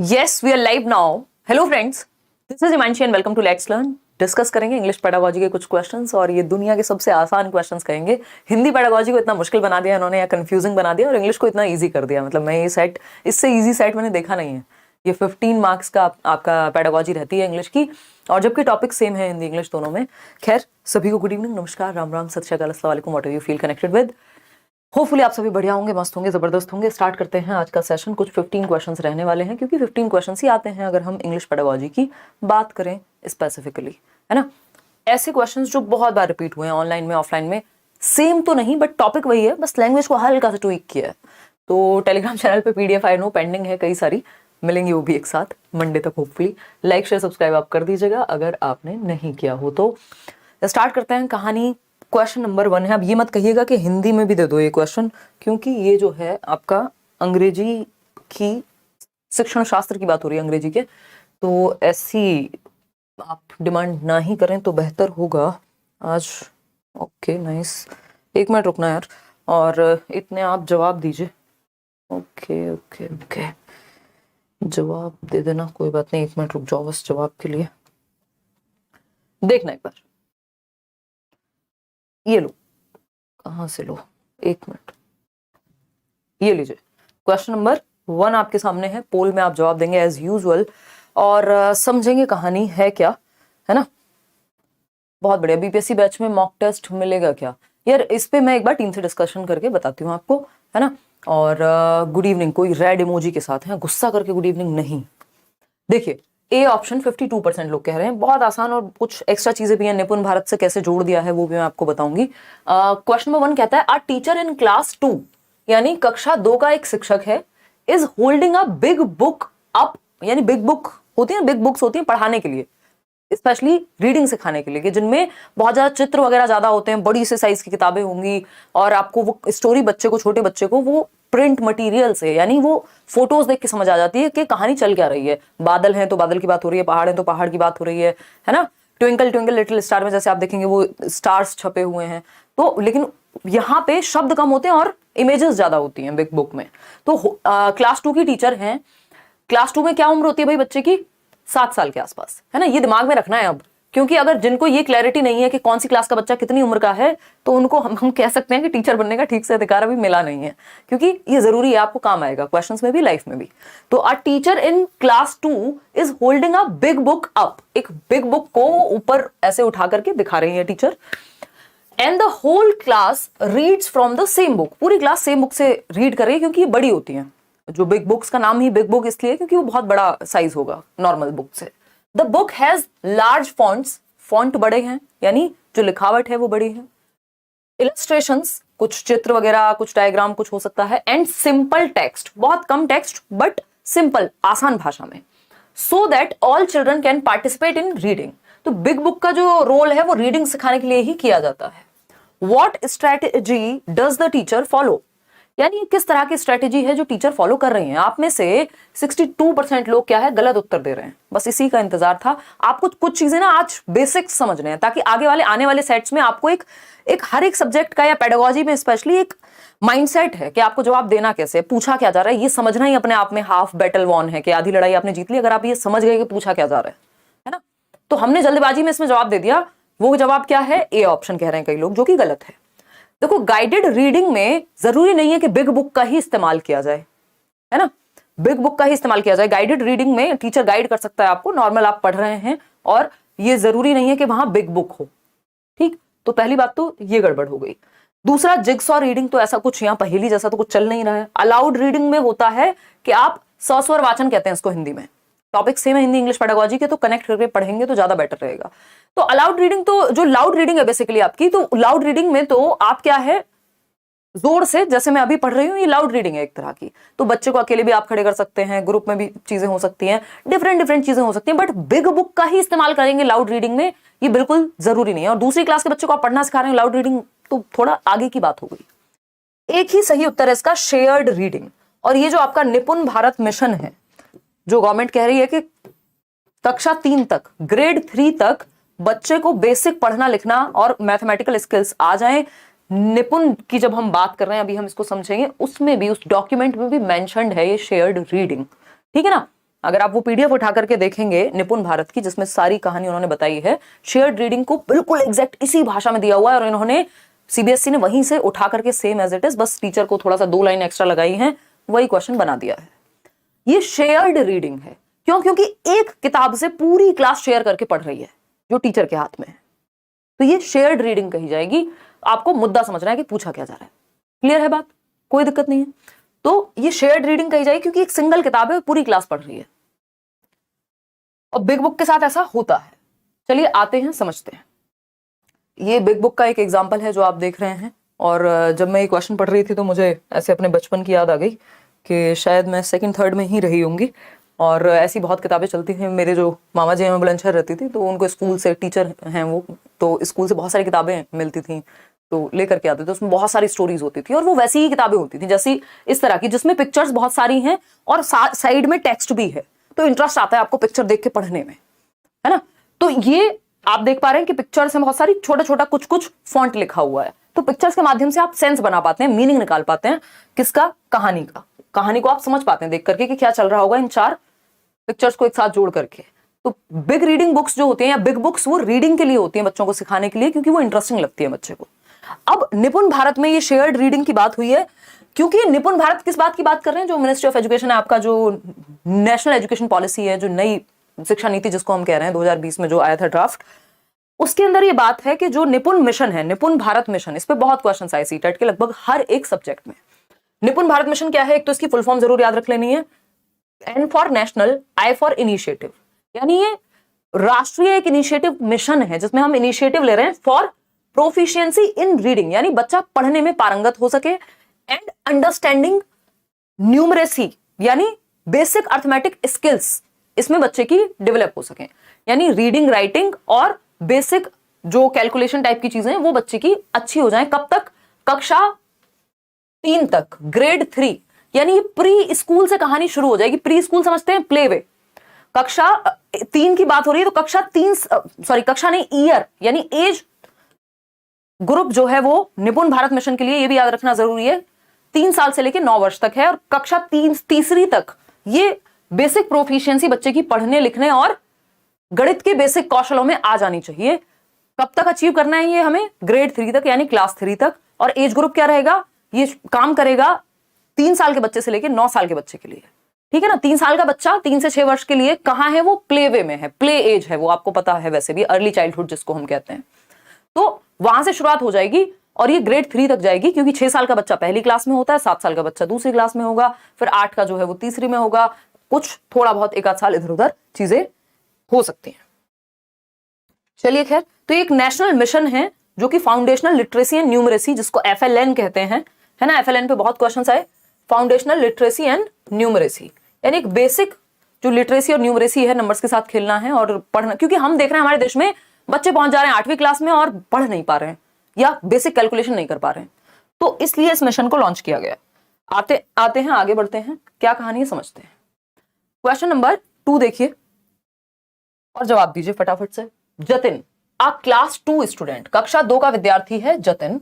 Yes, we are live now. Hello friends, this is Himanshi and welcome to Let's Learn. Discuss करेंगे English pedagogy के कुछ questions और ये दुनिया के सबसे आसान क्वेश्चंस कहेंगे। हिंदी पेडागोजी को इतना मुश्किल बना दिया इन्होंने या कंफ्यूजिंग बना दिया और इंग्लिश को इतना इजी कर दिया। मतलब मैं ये सेट इससे इजी सेट मैंने देखा नहीं है। ये 15 मार्क्स का आपका पेडागोजी रहती है इंग्लिश की और जबकि टॉपिक सेम है हिंदी इंग्लिश दोनों में। खैर सभी को गुड इवनिंग, नमस्कार, राम राम, सत श्री अकाल, अस्सलाम वालेकुम, what you feel connected with. Hopefully आप सभी बढ़िया होंगे, मस्त होंगे, जबरदस्त होंगे। स्टार्ट करते हैं आज का सेशन। कुछ 15 क्वेश्चंस रहने वाले हैं क्योंकि 15 क्वेश्चंस ही आते हैं अगर हम इंग्लिश पेडागोजी की बात करें स्पेसिफिकली, है ना। ऐसे क्वेश्चंस जो बहुत बार रिपीट हुए हैं ऑनलाइन में, ऑफलाइन में, सेम तो नहीं बट टॉपिक वही है, बस लैंग्वेज को हल्का सा ट्वीक किया है। तो टेलीग्राम चैनल पे PDF आई नो पेंडिंग है, कई सारी मिलेंगी वो भी एक साथ मंडे तक होपफुली। लाइक शेयर सब्सक्राइब आप कर दीजिएगा अगर आपने नहीं किया हो तो। स्टार्ट करते हैं कहानी। क्वेश्चन नंबर 1 है। अब ये मत कहिएगा कि हिंदी में भी दे दो ये क्वेश्चन, क्योंकि ये जो है आपका अंग्रेजी की शिक्षण शास्त्र की बात हो रही है अंग्रेजी के, तो ऐसी आप डिमांड ना ही करें तो बेहतर होगा आज। ओके नाइस, एक मिनट रुकना यार और इतने आप जवाब दीजिए। ओके ओके ओके, जवाब दे देना, कोई बात नहीं, एक मिनट रुक जाओ बस जवाब के लिए। देखना एक बार, ये लो, कहां से लो, एक मिनट, ये लीजिए। क्वेश्चन नंबर 1 आपके सामने है। पोल में आप जवाब देंगे एज यूजुअल और समझेंगे कहानी है क्या, है ना। बहुत बढ़िया। BPSC बैच में मॉक टेस्ट मिलेगा क्या यार, इस पे मैं एक बार टीम से डिस्कशन करके बताती हूँ आपको, है ना। और गुड इवनिंग कोई रेड इमोजी के साथ है, गुस्सा करके गुड इवनिंग नहीं। देखिए ए ऑप्शन 52% लोग कह रहे हैं। बहुत आसान और कुछ एक्स्ट्रा चीजें भी हैं, निपुण भारत से कैसे जोड़ दिया है वो भी मैं आपको बताऊंगी। क्वेश्चन नंबर 1 कहता है, अ टीचर इन क्लास 2 यानी कक्षा 2 का एक शिक्षक है, is holding a big book up, यानी बिग बुक होती है, बिग बुक्स होती है पढ़ाने के लिए, स्पेशली रीडिंग सिखाने के लिए, कि जिनमें बहुत ज्यादा चित्र वगैरह ज्यादा होते हैं, बड़ी से साइज की किताबें होंगी और आपको वो स्टोरी बच्चे को, छोटे बच्चे को वो प्रिंट मटेरियल से, यानी वो फोटोज देख के समझ आ जाती है कि कहानी चल क्या रही है। बादल हैं तो बादल की बात हो रही है, पहाड़ हैं तो पहाड़ की बात हो रही है ना। ट्विंकल ट्विंकल लिटिल स्टार में जैसे आप देखेंगे वो स्टार्स छपे हुए हैं, तो लेकिन यहाँ पे शब्द कम होते हैं और इमेजेस ज्यादा होती हैं बिग बुक में। तो क्लास 2 की टीचर हैं। क्लास 2 में क्या उम्र होती है भाई बच्चे की? 7 साल के आसपास, है ना। ये दिमाग में रखना है अब, क्योंकि अगर जिनको ये क्लैरिटी नहीं है कि कौन सी क्लास का बच्चा कितनी उम्र का है, तो उनको हम कह सकते हैं कि टीचर बनने का ठीक से अधिकार अभी मिला नहीं है, क्योंकि ये जरूरी है, आपको काम आएगा क्वेश्चंस में भी, लाइफ में भी। तो a teacher in class 2 is holding a big book up, एक बिग बुक को ऊपर ऐसे उठा करके दिखा रही है teacher. And the whole class reads from the same book, पूरी क्लास सेम बुक से रीड कर रही है, क्योंकि ये बड़ी होती है। जो बिग बुक्स का नाम ही बिग बुक इसलिए क्योंकि वो बहुत बड़ा साइज होगा नॉर्मल बुक से। The book has large fonts, font बड़े हैं यानी जो लिखावट है वो बड़ी है। इलस्ट्रेशंस, कुछ चित्र वगैरह, कुछ डायग्राम, कुछ हो सकता है। एंड सिंपल टेक्स्ट, बहुत कम टेक्स्ट बट सिंपल, आसान भाषा में। So that all children can participate in reading. तो बिग बुक का जो रोल है वो रीडिंग सिखाने के लिए ही किया जाता है। What strategy does the teacher follow, यानी किस तरह की स्ट्रेटेजी है जो टीचर फॉलो कर रही हैं। आप में से 62% लोग क्या है, गलत उत्तर दे रहे हैं। बस इसी का इंतजार था। आपको कुछ चीजें ना आज बेसिक्स समझने हैं, ताकि आगे वाले आने वाले सेट्स में आपको एक हर एक सब्जेक्ट का या पेडागोजी में स्पेशली एक माइंडसेट है कि आपको जवाब देना कैसे, पूछा क्या जा रहा है, ये समझना ही अपने आप में हाफ बैटल वॉन है कि आधी लड़ाई आपने जीत ली अगर आप ये समझ गए कि पूछा क्या जा रहा है ना। तो हमने जल्दबाजी में इसमें जवाब दे दिया। वो जवाब क्या है? ए ऑप्शन कह रहे हैं कई लोग, जो कि गलत है। देखो गाइडेड रीडिंग में जरूरी नहीं है कि बिग बुक का ही इस्तेमाल किया जाए, है ना। बिग बुक का ही इस्तेमाल किया जाए। गाइडेड रीडिंग में टीचर गाइड कर सकता है आपको, नॉर्मल आप पढ़ रहे हैं, और ये जरूरी नहीं है कि वहां बिग बुक हो। ठीक, तो पहली बात तो ये गड़बड़ हो गई। दूसरा, जिग्सॉ रीडिंग तो ऐसा कुछ यहाँ पहेली जैसा तो कुछ चल नहीं रहा है। अलाउड रीडिंग में होता है कि आप सस्वर वाचन कहते हैं इसको हिंदी में। टॉपिक सेम है हिंदी इंग्लिश पेडागोजी के, तो कनेक्ट करके पढ़ेंगे तो ज्यादा बेटर रहेगा। तो अलाउड रीडिंग, तो जो लाउड रीडिंग है बेसिकली आपकी, तो लाउड रीडिंग में तो आप क्या है, जोर से, जैसे मैं अभी पढ़ रही हूँ, ये लाउड रीडिंग है एक तरह की। तो बच्चे को अकेले भी आप खड़े कर सकते हैं, ग्रुप में भी चीजें हो सकती हैं, डिफरेंट चीजें हो सकती हैं, बट बिग बुक का ही इस्तेमाल करेंगे लाउड रीडिंग में, ये बिल्कुल जरूरी नहीं है। और दूसरी क्लास के बच्चे को आप पढ़ना सिखा रहे हैं लाउड रीडिंग, तो थोड़ा आगे की बात हो गई। एक ही सही उत्तर है इसका, शेयर्ड रीडिंग। और ये जो आपका निपुण भारत मिशन है, जो गवर्नमेंट कह रही है कि कक्षा 3 तक, ग्रेड 3 तक बच्चे को बेसिक पढ़ना लिखना और मैथमेटिकल स्किल्स आ जाएं। निपुण की जब हम बात कर रहे हैं, अभी हम इसको समझेंगे, उसमें भी, उस डॉक्यूमेंट में भी मेंशन्ड है ये शेयर्ड रीडिंग, ठीक है ना। अगर आप वो पीडीएफ उठा करके देखेंगे निपुण भारत की, जिसमें सारी कहानी उन्होंने बताई है, शेयर्ड रीडिंग को बिल्कुल एग्जैक्ट इसी भाषा में दिया हुआ है और इन्होंने सीबीएसई ने वहीं से उठा करके सेम एज इट इज, बस टीचर को थोड़ा सा 2 लाइन एक्स्ट्रा लगाई है, वही क्वेश्चन बना दिया है। ये शेयर्ड रीडिंग है, क्यों? क्योंकि एक किताब से पूरी क्लास शेयर करके पढ़ रही है जो टीचर के हाथ में है, तो ये शेयर्ड रीडिंग कही जाएगी। आपको मुद्दा समझना है कि पूछा क्या जा रहा है। क्लियर है बात? कोई दिक्कत नहीं है। तो ये शेयर्ड रीडिंग कही जाएगी क्योंकि एक सिंगल किताब है, पूरी क्लास पढ़ रही है, और बिग बुक के साथ ऐसा होता है। चलिए आते हैं, समझते हैं। ये बिग बुक का एक एग्जाम्पल है जो आप देख रहे हैं, और जब मैं ये क्वेश्चन पढ़ रही थी तो मुझे ऐसे अपने बचपन की याद आ गई कि शायद मैं 2nd 3rd में ही रही होंगी, और ऐसी बहुत किताबें चलती थी। मेरे जो मामा जी हैं बुलंदशहर रहती थी, तो उनको स्कूल से, टीचर हैं वो, तो स्कूल से बहुत सारी किताबें मिलती थी, तो लेकर के आते थे। उसमें बहुत सारी स्टोरीज होती थी, और वो वैसी ही किताबें होती थी जैसी इस तरह की, जिसमें पिक्चर्स बहुत सारी हैं और साइड में टेक्स्ट भी है, तो इंटरेस्ट आता है आपको पिक्चर देख के पढ़ने में, है ना। तो ये आप देख पा रहे हैं कि पिक्चर्स में बहुत सारी छोटा छोटा कुछ कुछ फॉन्ट लिखा हुआ है, तो पिक्चर्स के माध्यम से आप सेंस बना पाते हैं, मीनिंग निकाल पाते हैं। किसका? कहानी का। कहानी को आप समझ पाते हैं देख करके कि क्या चल रहा होगा इन 4 पिक्चर्स को एक साथ जोड़ करके। तो बिग रीडिंग बुक्स जो होती हैं, या बिग बुक्स, वो रीडिंग के लिए होती हैं, बच्चों को सिखाने के लिए, क्योंकि वो इंटरेस्टिंग लगती है बच्चे को। अब निपुण भारत में ये शेयर्ड रीडिंग की बात हुई है, क्योंकि निपुण भारत किस बात की बात कर रहे हैं? जो मिनिस्ट्री ऑफ एजुकेशन है आपका, जो नेशनल एजुकेशन पॉलिसी है, जो नई शिक्षा नीति जिसको हम कह रहे हैं 2020 में जो आया था ड्राफ्ट, उसके अंदर ये बात है कि जो निपुण मिशन है, निपुण भारत मिशन, इस पे बहुत क्वेश्चन आए सीटेट के लगभग हर एक सब्जेक्ट में। निपुण भारत मिशन क्या है? एक तो इसकी फुल फॉर्म जरूर याद रख लेनी है, N for national, I for initiative, यानी ये राष्ट्रीय एक इनिशिएटिव मिशन है जिसमें हम इनिशिएटिव ले रहे हैं फॉर प्रोफिशिएंसी इन रीडिंग, यानी बच्चा पढ़ने में पारंगत हो सके, एंड अंडरस्टैंडिंग न्यूमरेसी, यानी बेसिक अर्थमेटिक स्किल्स इसमें बच्चे की डेवलप हो सके, यानी रीडिंग, राइटिंग और बेसिक जो कैलकुलेशन टाइप की चीजें हैं वो बच्चे की अच्छी हो जाए। कब तक? कक्षा 3 तक, ग्रेड 3, यानी ये प्री स्कूल से कहानी शुरू हो जाएगी। प्री स्कूल समझते हैं? Play way. कक्षा 3 की बात हो रही है, तो कक्षा नहीं, ईयर यानी एज ग्रुप जो है वो निपुण भारत मिशन के लिए, ये भी याद रखना जरूरी है, 3 साल से लेकर 9 वर्ष तक है, और कक्षा 3 तक ये बेसिक प्रोफिशिएंसी बच्चे की पढ़ने लिखने और गणित के बेसिक कौशलों में आ जानी चाहिए। कब तक अचीव करना है ये हमें? ग्रेड 3 तक, यानी क्लास 3 तक। और एज ग्रुप क्या रहेगा? ये काम करेगा 3 साल के बच्चे से लेकर 9 साल के बच्चे के लिए, ठीक है ना। 3 साल का बच्चा 3 से 6 वर्ष के लिए कहां है? वो प्ले वे में है, प्ले एज है वो, आपको पता है वैसे भी, अर्ली चाइल्डहुड जिसको हम कहते हैं। तो वहां से शुरुआत हो जाएगी और ये ग्रेड 3 तक जाएगी, क्योंकि 6 साल का बच्चा पहली क्लास में होता है, 7 साल का बच्चा दूसरी क्लास में होगा, फिर 8 का जो है वो तीसरी में होगा, कुछ थोड़ा बहुत 1 आध साल इधर उधर चीजें हो सकती हैं। चलिए खैर, तो एक नेशनल मिशन है जो कि फाउंडेशनल लिटरेसी एंड न्यूमरेसी, जिसको FLN कहते हैं, है ना। FLN पे बहुत क्वेश्चंस आए। फाउंडेशनल लिटरेसी एंड न्यूमरेसी, यानी एक बेसिक जो लिटरेसी और न्यूमरेसी है, नंबर्स के साथ खेलना है और पढ़ना, क्योंकि हम देख रहे हैं हमारे देश में बच्चे पहुंच जा रहे हैं 8वीं क्लास में और पढ़ नहीं पा रहे हैं या बेसिक कैलकुलेशन नहीं कर पा रहे हैं, तो इसलिए इस मिशन को लॉन्च किया गया। आते हैं, आगे बढ़ते हैं, क्या कहानी है समझते हैं। क्वेश्चन नंबर 2 देखिए और जवाब दीजिए फटाफट से। जतिन, अ क्लास 2 स्टूडेंट, कक्षा 2 का विद्यार्थी है जतिन,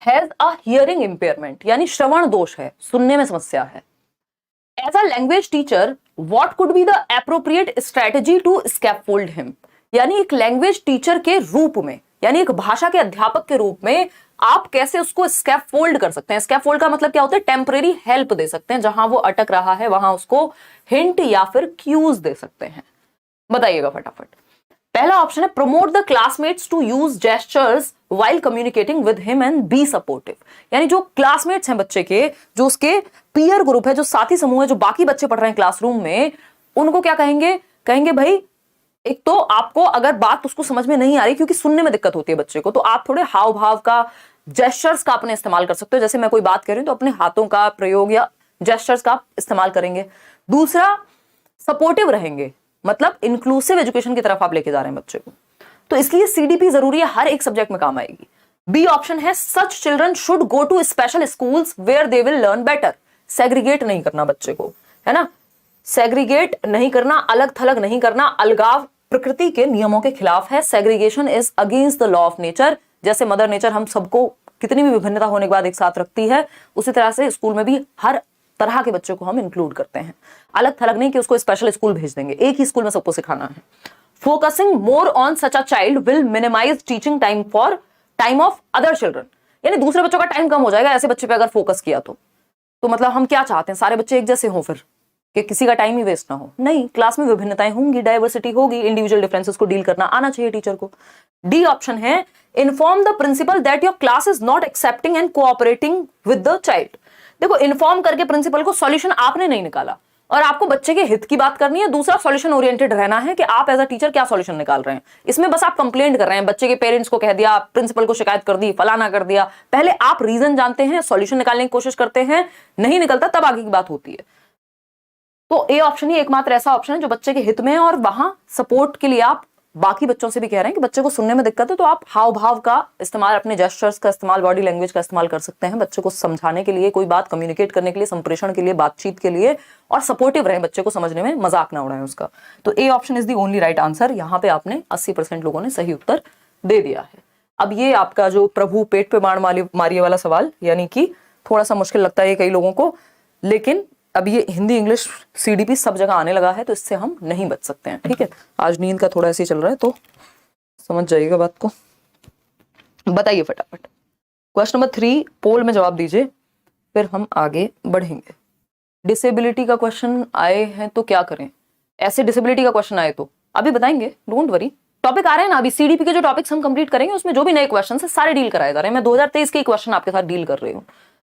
हैज अ हियरिंग इंपेयरमेंट, यानी श्रवण दोष है, सुनने में समस्या है। As a language teacher, what could be the appropriate strategy to scaffold him, यानी एक लैंग्वेज टीचर के रूप में, यानी एक भाषा के अध्यापक के रूप में आप कैसे उसको स्कैफोल्ड कर सकते हैं। स्कैफोल्ड का मतलब क्या होता है? टेम्परेरी हेल्प दे सकते हैं, जहां वो अटक रहा है वहां उसको हिंट या फिर क्यूज दे सकते हैं। बताइएगा फटाफट। पहला ऑप्शन है promote the classmates to use gestures while communicating with him and be supportive, यानी जो क्लासमेट्स हैं बच्चे के, जो उसके पीयर ग्रुप है, जो साथी समूह है, जो बाकी बच्चे पढ़ रहे हैं क्लासरूम में, उनको क्या कहेंगे? कहेंगे भाई, एक तो आपको अगर बात उसको समझ में नहीं आ रही, क्योंकि सुनने में दिक्कत होती है बच्चे को, तो आप थोड़े हाव भाव का, जेस्चर्स का अपने इस्तेमाल कर सकते हो। जैसे मैं कोई बात कर रही हूं तो अपने हाथों का प्रयोग या जेस्चर्स का इस्तेमाल करेंगे। दूसरा, सपोर्टिव रहेंगे, मतलब इंक्लूसिव एजुकेशन की तरफ आप लेके जा रहे हैं बच्चे को, तो इसलिए CDP जरूरी है, हर एक सब्जेक्ट में काम आएगी। बी ऑप्शन है such children should go to special schools where they will learn better, segregate नहीं करना बच्चे को, है ना, सेग्रीगेट नहीं करना, अलग थलग नहीं करना, अलगाव प्रकृति के नियमों के खिलाफ है, segregation is against the law of nature. जैसे मदर नेचर हम सबको कितनी भी विभिन्नता होने के बाद एक साथ रखती है, उसी तरह से स्कूल में भी हर तरह के बच्चे को हम इंक्लूड करते हैं, अलग थलग नहीं कि उसको स्पेशल स्कूल भेज देंगे, एक ही स्कूल में सबको सिखाना है। Focusing more on such a child will minimise teaching time of other children, यानी दूसरे बच्चों का टाइम कम हो जाएगा ऐसे बच्चे पे अगर फोकस किया तो मतलब हम क्या चाहते हैं, सारे बच्चे एक जैसे हों, फिर कि किसी का टाइम ही वेस्ट ना हो। नहीं, क्लास में विभिन्नताएं होंगी, डाइवर्सिटी होगी, इंडिविजुअल डिफरेंसेस को डील करना आना चाहिए टीचर को। डी ऑप्शन है, inform the principal that your class is not accepting and cooperating with the child. देखो, इन्फॉर्म करके प्रिंसिपल को सॉल्यूशन आपने नहीं निकाला और आपको बच्चे के हित की बात करनी है, दूसरा सॉल्यूशन ओरिएंटेड रहना है कि आप एज अ टीचर क्या सॉल्यूशन निकाल रहे हैं। इसमें बस आप कंप्लेंट कर रहे हैं, बच्चे के पेरेंट्स को कह दिया, प्रिंसिपल को शिकायत कर दी, फलाना कर दिया। पहले आप रीजन जानते हैं, सॉल्यूशन निकालने की कोशिश करते हैं, नहीं निकलता तब आगे की बात होती है। तो ए ऑप्शन ही एकमात्र ऐसा ऑप्शन है जो बच्चे के हित में है, और वहां सपोर्ट के लिए आप बाकी बच्चों से भी कह रहे हैं कि बच्चे को सुनने में दिक्कत है तो आप हाव भाव का इस्तेमाल, अपने जेस्चर्स का इस्तेमाल, बॉडी लैंग्वेज का इस्तेमाल कर सकते हैं बच्चे को समझाने के लिए, कोई बात कम्युनिकेट करने के लिए, संप्रेषण के लिए, बातचीत के लिए, और सपोर्टिव रहे बच्चे को समझने में, मजाक ना उड़ाएं उसका। तो A option is the only right answer. यहाँ पे आपने 80% लोगों ने सही उत्तर दे दिया है। अब ये आपका जो प्रभु पेट पे बाण मारिए वाला सवाल, यानी कि थोड़ा सा मुश्किल लगता है कई लोगों को, लेकिन अब ये हिंदी इंग्लिश सीडीपी सब जगह आने लगा है तो इससे हम नहीं बच सकते हैं। ठीक है, आज नींद का थोड़ा ऐसे चल रहा है तो समझ जाइएगा बात को। बताइए फटाफट। क्वेश्चन नंबर 3 पोल में जवाब दीजिए, फिर हम आगे बढ़ेंगे। डिसेबिलिटी का क्वेश्चन आए हैं तो क्या करें? ऐसे डिसेबिलिटी का क्वेश्चन आए तो अभी बताएंगे, डोंट वरी। टॉपिक आ रहे हैं ना, अभी सीडीपी के जो टॉपिक्स हम कंप्लीट करेंगे उसमें जो भी नए क्वेश्चन है सारे डील कराए जा रहे हैं। मैं 2023 के क्वेश्चन आपके साथ डील कर रही हूँ।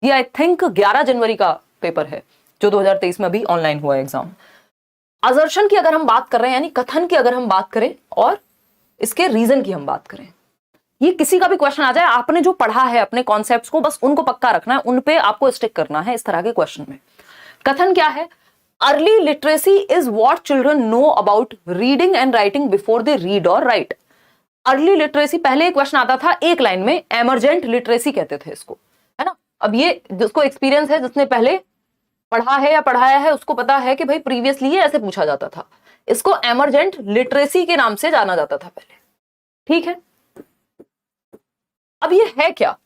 ये आई थिंक 11 जनवरी का पेपर है जो 2023 में अभी ऑनलाइन हुआ एग्जाम। असर्शन की अगर हम बात कर रहे हैं, यानी कथन की अगर हम बात करें और इसके रीजन की हम बात करें, ये किसी का भी क्वेश्चन आ जाए, आपने जो पढ़ा है अपने कॉन्सेप्ट्स को बस उनको पक्का रखना है, उन पे आपको स्टिक करना है इस तरह के क्वेश्चन में। कथन क्या है? Early literacy is what children know about reading and writing before they read और राइट। अर्ली लिटरेसी, पहले एक क्वेश्चन आता था एक लाइन में, एमरजेंट लिटरेसी कहते थे इसको, है ना। अब ये जिसको एक्सपीरियंस है, जिसने पहले पढ़ा है या पढ़ाया है, उसको पता है कि भाई प्रीवियसली ये ऐसे पूछा जाता था। इसको एमरजेंट लिटरेसी के नाम से जाना जाता था पहले। ठीक है, अब ये है क्या?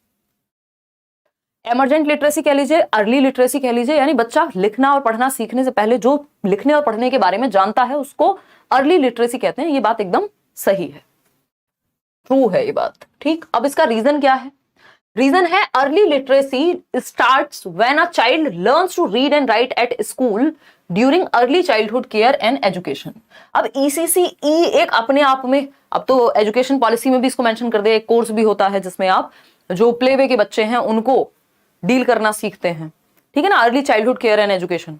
एमरजेंट लिटरेसी कह लीजिए, अर्ली लिटरेसी कह लीजिए, यानी बच्चा लिखना और पढ़ना सीखने से पहले जो लिखने और पढ़ने के बारे में जानता है उसको अर्ली लिटरेसी कहते हैं। ये बात एकदम सही है, ट्रू है ये बात। ठीक, अब इसका रीजन क्या है? रीजन है early literacy starts when a child learns to read and write at school during early childhood care and education. अब ECCE एक अपने आप में, अब तो एजुकेशन पॉलिसी में भी इसको मेंशन कर दिया, एक कोर्स भी होता है जिसमें आप जो प्ले वे के बच्चे हैं उनको डील करना सीखते हैं। ठीक है ना, early childhood care and education.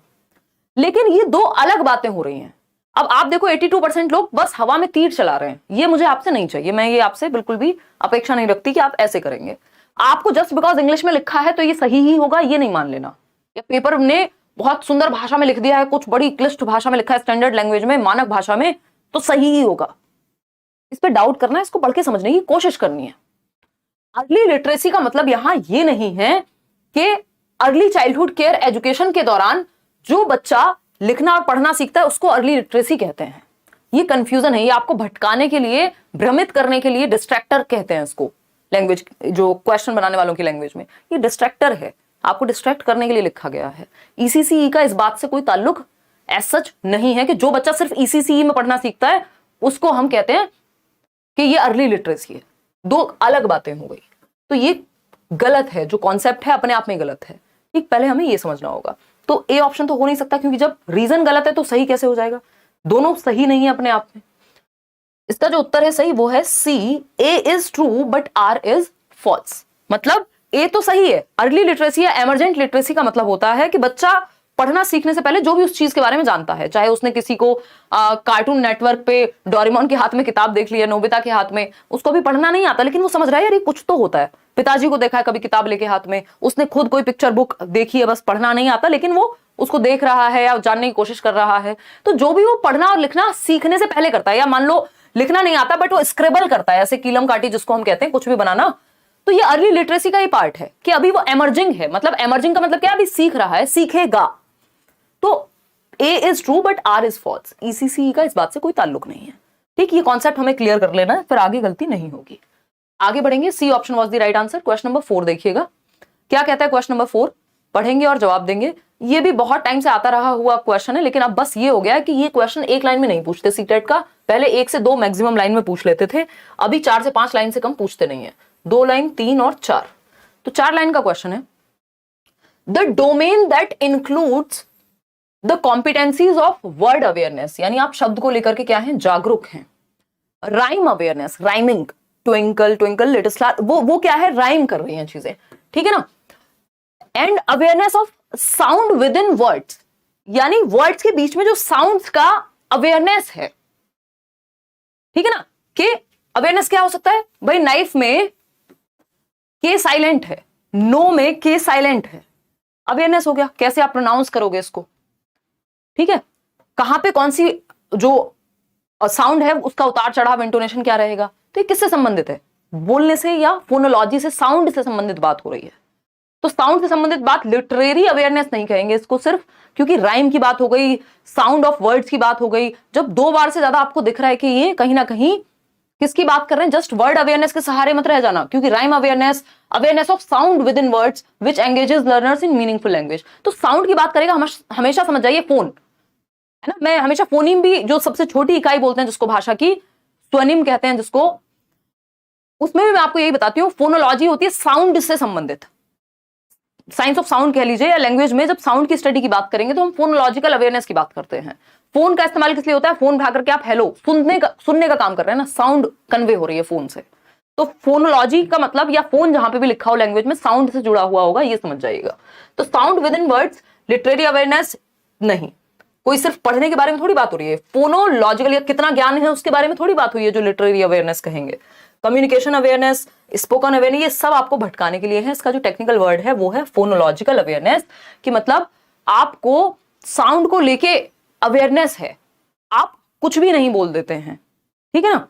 लेकिन ये दो अलग बातें हो रही हैं। अब आप देखो 82% लोग बस हवा में तीर चला रहे हैं। ये मुझे आपसे नहीं चाहिए, मैं ये आपसे बिल्कुल भी अपेक्षा नहीं रखती कि आप ऐसे करेंगे। आपको जस्ट बिकॉज इंग्लिश में लिखा है तो ये सही ही होगा, ये नहीं मान लेना। या पेपर ने बहुत सुंदर भाषा में लिख दिया है, कुछ बड़ी क्लिष्ट भाषा में लिखा है, स्टैंडर्ड लैंग्वेज में, मानक भाषा में, तो सही ही होगा। इस पे डाउट करना है, इसको पढ़ के समझने की कोशिश करनी है। अर्ली लिटरेसी का मतलब यहां ये नहीं है कि अर्ली चाइल्डहुड केयर एजुकेशन के दौरान जो बच्चा लिखना और पढ़ना सीखता है उसको अर्ली लिटरेसी कहते हैं। ये कंफ्यूजन है, ये आपको भटकाने के लिए, भ्रमित करने के लिए, डिस्ट्रैक्टर कहते हैं इसको लैंग्वेज, जो क्वेश्चन बनाने वालों की लैंग्वेज में ये डिस्ट्रैक्टर है, आपको डिस्ट्रैक्ट करने के लिए लिखा गया है। ECCE का इस बात से कोई ताल्लुक एज सच नहीं है कि जो बच्चा सिर्फ ECCE में पढ़ना सीखता है उसको हम कहते हैं कि ये अर्ली लिटरेसी है। दो अलग बातें हो गई, तो ये गलत है, जो कॉन्सेप्ट है अपने आप में गलत है। ठीक, पहले हमें ये समझना होगा। तो ए ऑप्शन तो हो नहीं सकता, क्योंकि जब रीजन गलत है तो सही कैसे हो जाएगा? दोनों सही नहीं है अपने आप में। इसका जो उत्तर है सही वो है C, A is true but R is false. मतलब ए तो सही है, अर्ली लिटरेसी या एमरजेंट लिटरेसी का मतलब होता है कि बच्चा पढ़ना सीखने से पहले जो भी उस चीज के बारे में जानता है, चाहे उसने किसी को कार्टून नेटवर्क पे डोरेमोन के हाथ में किताब देख लिया, नोबिता के हाथ में, उसको भी पढ़ना नहीं आता लेकिन वो समझ रहा है यार ये कुछ तो होता है। पिताजी को देखा है कभी किताब लेके हाथ में, उसने खुद कोई पिक्चर बुक देखी है, बस पढ़ना नहीं आता लेकिन वो उसको देख रहा है या जानने की कोशिश कर रहा है। तो जो भी वो पढ़ना और लिखना सीखने से पहले करता है, या मान लो लिखना नहीं आता बट वो स्क्रिबल करता है, ऐसे कीलम काटी जिसको हम कहते हैं, कुछ भी बनाना, तो ये अर्ली लिटरेसी का ही पार्ट है कि अभी वो एमर्जिंग है। मतलब एमर्जिंग का मतलब क्या? अभी सीख रहा है, सीखेगा। तो A is true but R is false. ECCE का इस बात से कोई ताल्लुक नहीं है। ठीक, ये कॉन्सेप्ट हमें क्लियर कर लेना है, फिर आगे गलती नहीं होगी। आगे बढ़ेंगे। C option was the right answer. Question number 4 देखिएगा क्या कहता है। क्वेश्चन नंबर 4 पढ़ेंगे और जवाब देंगे। ये भी बहुत टाइम से आता रहा हुआ क्वेश्चन है, लेकिन अब बस ये हो गया है कि ये क्वेश्चन एक लाइन में नहीं पूछते सीटेट का। पहले 1 से 2 मैक्सिमम लाइन में पूछ लेते थे, अभी 4 से 5 लाइन से कम पूछते नहीं है। 2 लाइन, 3 और 4, तो 4 लाइन का क्वेश्चन है। The domain that includes the competencies of word awareness, यानी आप शब्द को लेकर के क्या है, जागरूक हैं। Rhyme awareness, rhyming, twinkle twinkle little star, वो क्या है, राइम कर रही हैं चीजें, ठीक है ना। And awareness of sound with in words, यानी वर्ड्स के बीच में जो साउंड्स का अवेयरनेस है, ठीक है ना। कि अवेयरनेस क्या हो सकता है भाई, नाइफ में के साइलेंट है, नो में के साइलेंट है, अवेयरनेस हो गया। कैसे आप प्रोनाउंस करोगे इसको, ठीक है, कहां पे कौन सी जो साउंड है उसका उतार चढ़ाव, इंटोनेशन क्या रहेगा, तो ये किससे संबंधित है, बोलने से या फोनोलॉजी से, साउंड से संबंधित बात हो रही है। तो साउंड से संबंधित बात लिटरेरी अवेयरनेस नहीं कहेंगे इसको सिर्फ, क्योंकि राइम की बात हो गई, साउंड ऑफ वर्ड्स की बात हो गई। जब 2 बार से ज्यादा आपको दिख रहा है कि ये कहीं ना कहीं किसकी बात कर रहे हैं, जस्ट वर्ड अवेयरनेस के सहारे मत रह जाना, क्योंकि rhyme awareness, awareness of sound with in words which engages learners in meaningful language. तो साउंड की बात करेगा हमेशा समझ जाइए फोन, है ना। मैं हमेशा फोनीम भी, जो सबसे छोटी इकाई बोलते हैं जिसको भाषा की, स्वनिम कहते हैं जिसको, उसमें भी मैं आपको यही बताती हूँ, फोनोलॉजी होती है साउंड से संबंधित, साइंस ऑफ साउंड कह लीजिए, या लैंग्वेज में जब साउंड की स्टडी की बात करेंगे तो हम फोनोलॉजिकल अवेयरनेस की बात करते हैं। फोन का इस्तेमाल किस लिए होता है, फोन उठा करके आप हेलो, सुनने का काम कर रहे हैं ना, साउंड कन्वे हो रही है फोन से। तो फोनोलॉजी का मतलब, या फोन जहां पे भी लिखा हो लैंग्वेज में, साउंड से जुड़ा हुआ होगा, ये समझ जाइएगा। तो sound with in words, literary awareness नहीं, कोई सिर्फ पढ़ने के बारे में थोड़ी बात हो रही है। फोनोलॉजिकल या कितना ज्ञान है उसके बारे में थोड़ी बात हुई है जो लिटरेरी अवेयरनेस कहेंगे। कम्युनिकेशन अवेयरनेस, स्पोकन अवेयरनेस, ये सब आपको भटकाने के लिए है। इसका जो टेक्निकल वर्ड है वो है फोनोलॉजिकल अवेयरनेस, कि मतलब आपको साउंड को लेके अवेयरनेस है, आप कुछ भी नहीं बोल देते हैं, ठीक है ना।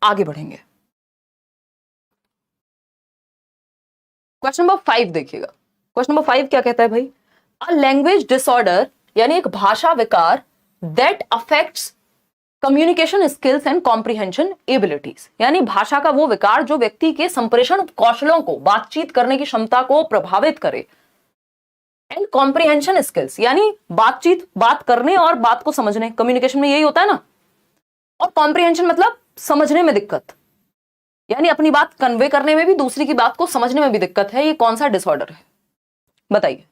आगे बढ़ेंगे, क्वेश्चन नंबर 5 देखिएगा। क्वेश्चन नंबर 5 क्या कहता है भाई, अ लैंग्वेज डिसऑर्डर, यानी एक भाषा विकार, that affects communication skills and comprehension abilities, यानी भाषा का वो विकार जो व्यक्ति के संप्रेषण कौशलों को, बातचीत करने की क्षमता को प्रभावित करे। एंड कॉम्प्रिहेंशन स्किल्स, यानी बातचीत, बात करने और बात को समझने, कम्युनिकेशन में यही होता है ना। और कॉम्प्रिहेंशन मतलब समझने में दिक्कत, यानी अपनी बात कन्वे करने में भी, दूसरी की बात को समझने में भी दिक्कत है। ये कौन सा डिसऑर्डर है बताइए,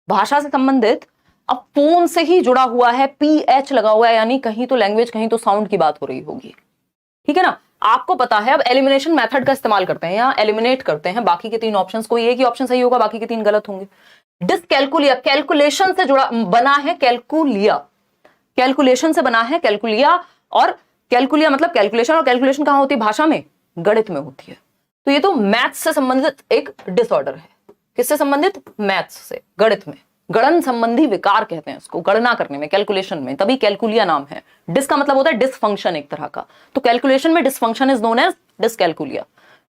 भाषा से संबंधित। अब फोन से ही जुड़ा हुआ है, PH लगा हुआ है, यानी कहीं तो लैंग्वेज कहीं तो साउंड की बात हो रही होगी, ठीक है ना। आपको पता है, अब एलिमिनेशन मेथड का इस्तेमाल करते हैं, या एलिमिनेट करते हैं बाकी के 3 ऑप्शंस, कोई एक ही ऑप्शन सही होगा, बाकी के 3 गलत होंगे। डिसकैलकुलिया, कैलकुलेशन से जुड़ा बना है, कैलकुलिया, कैलकुलेशन से बना है, कैलकुलिया। और कैलकुलिया मतलब कैलकुलेशन, और कैलकुलेशन कहां होती है, भाषा में, गणित में होती है। तो ये तो मैथ्स से संबंधित एक डिसऑर्डर है। किससे संबंधित, मैथ्स से, गणित में, गणन संबंधी विकार कहते हैं उसको, गणना करने में, कैलकुलेशन में, तभी कैलकुलिया नाम है। डिस का मतलब होता है डिसफंक्शन एक तरह का, तो कैलकुलेशन में dysfunction is known as dyscalculia,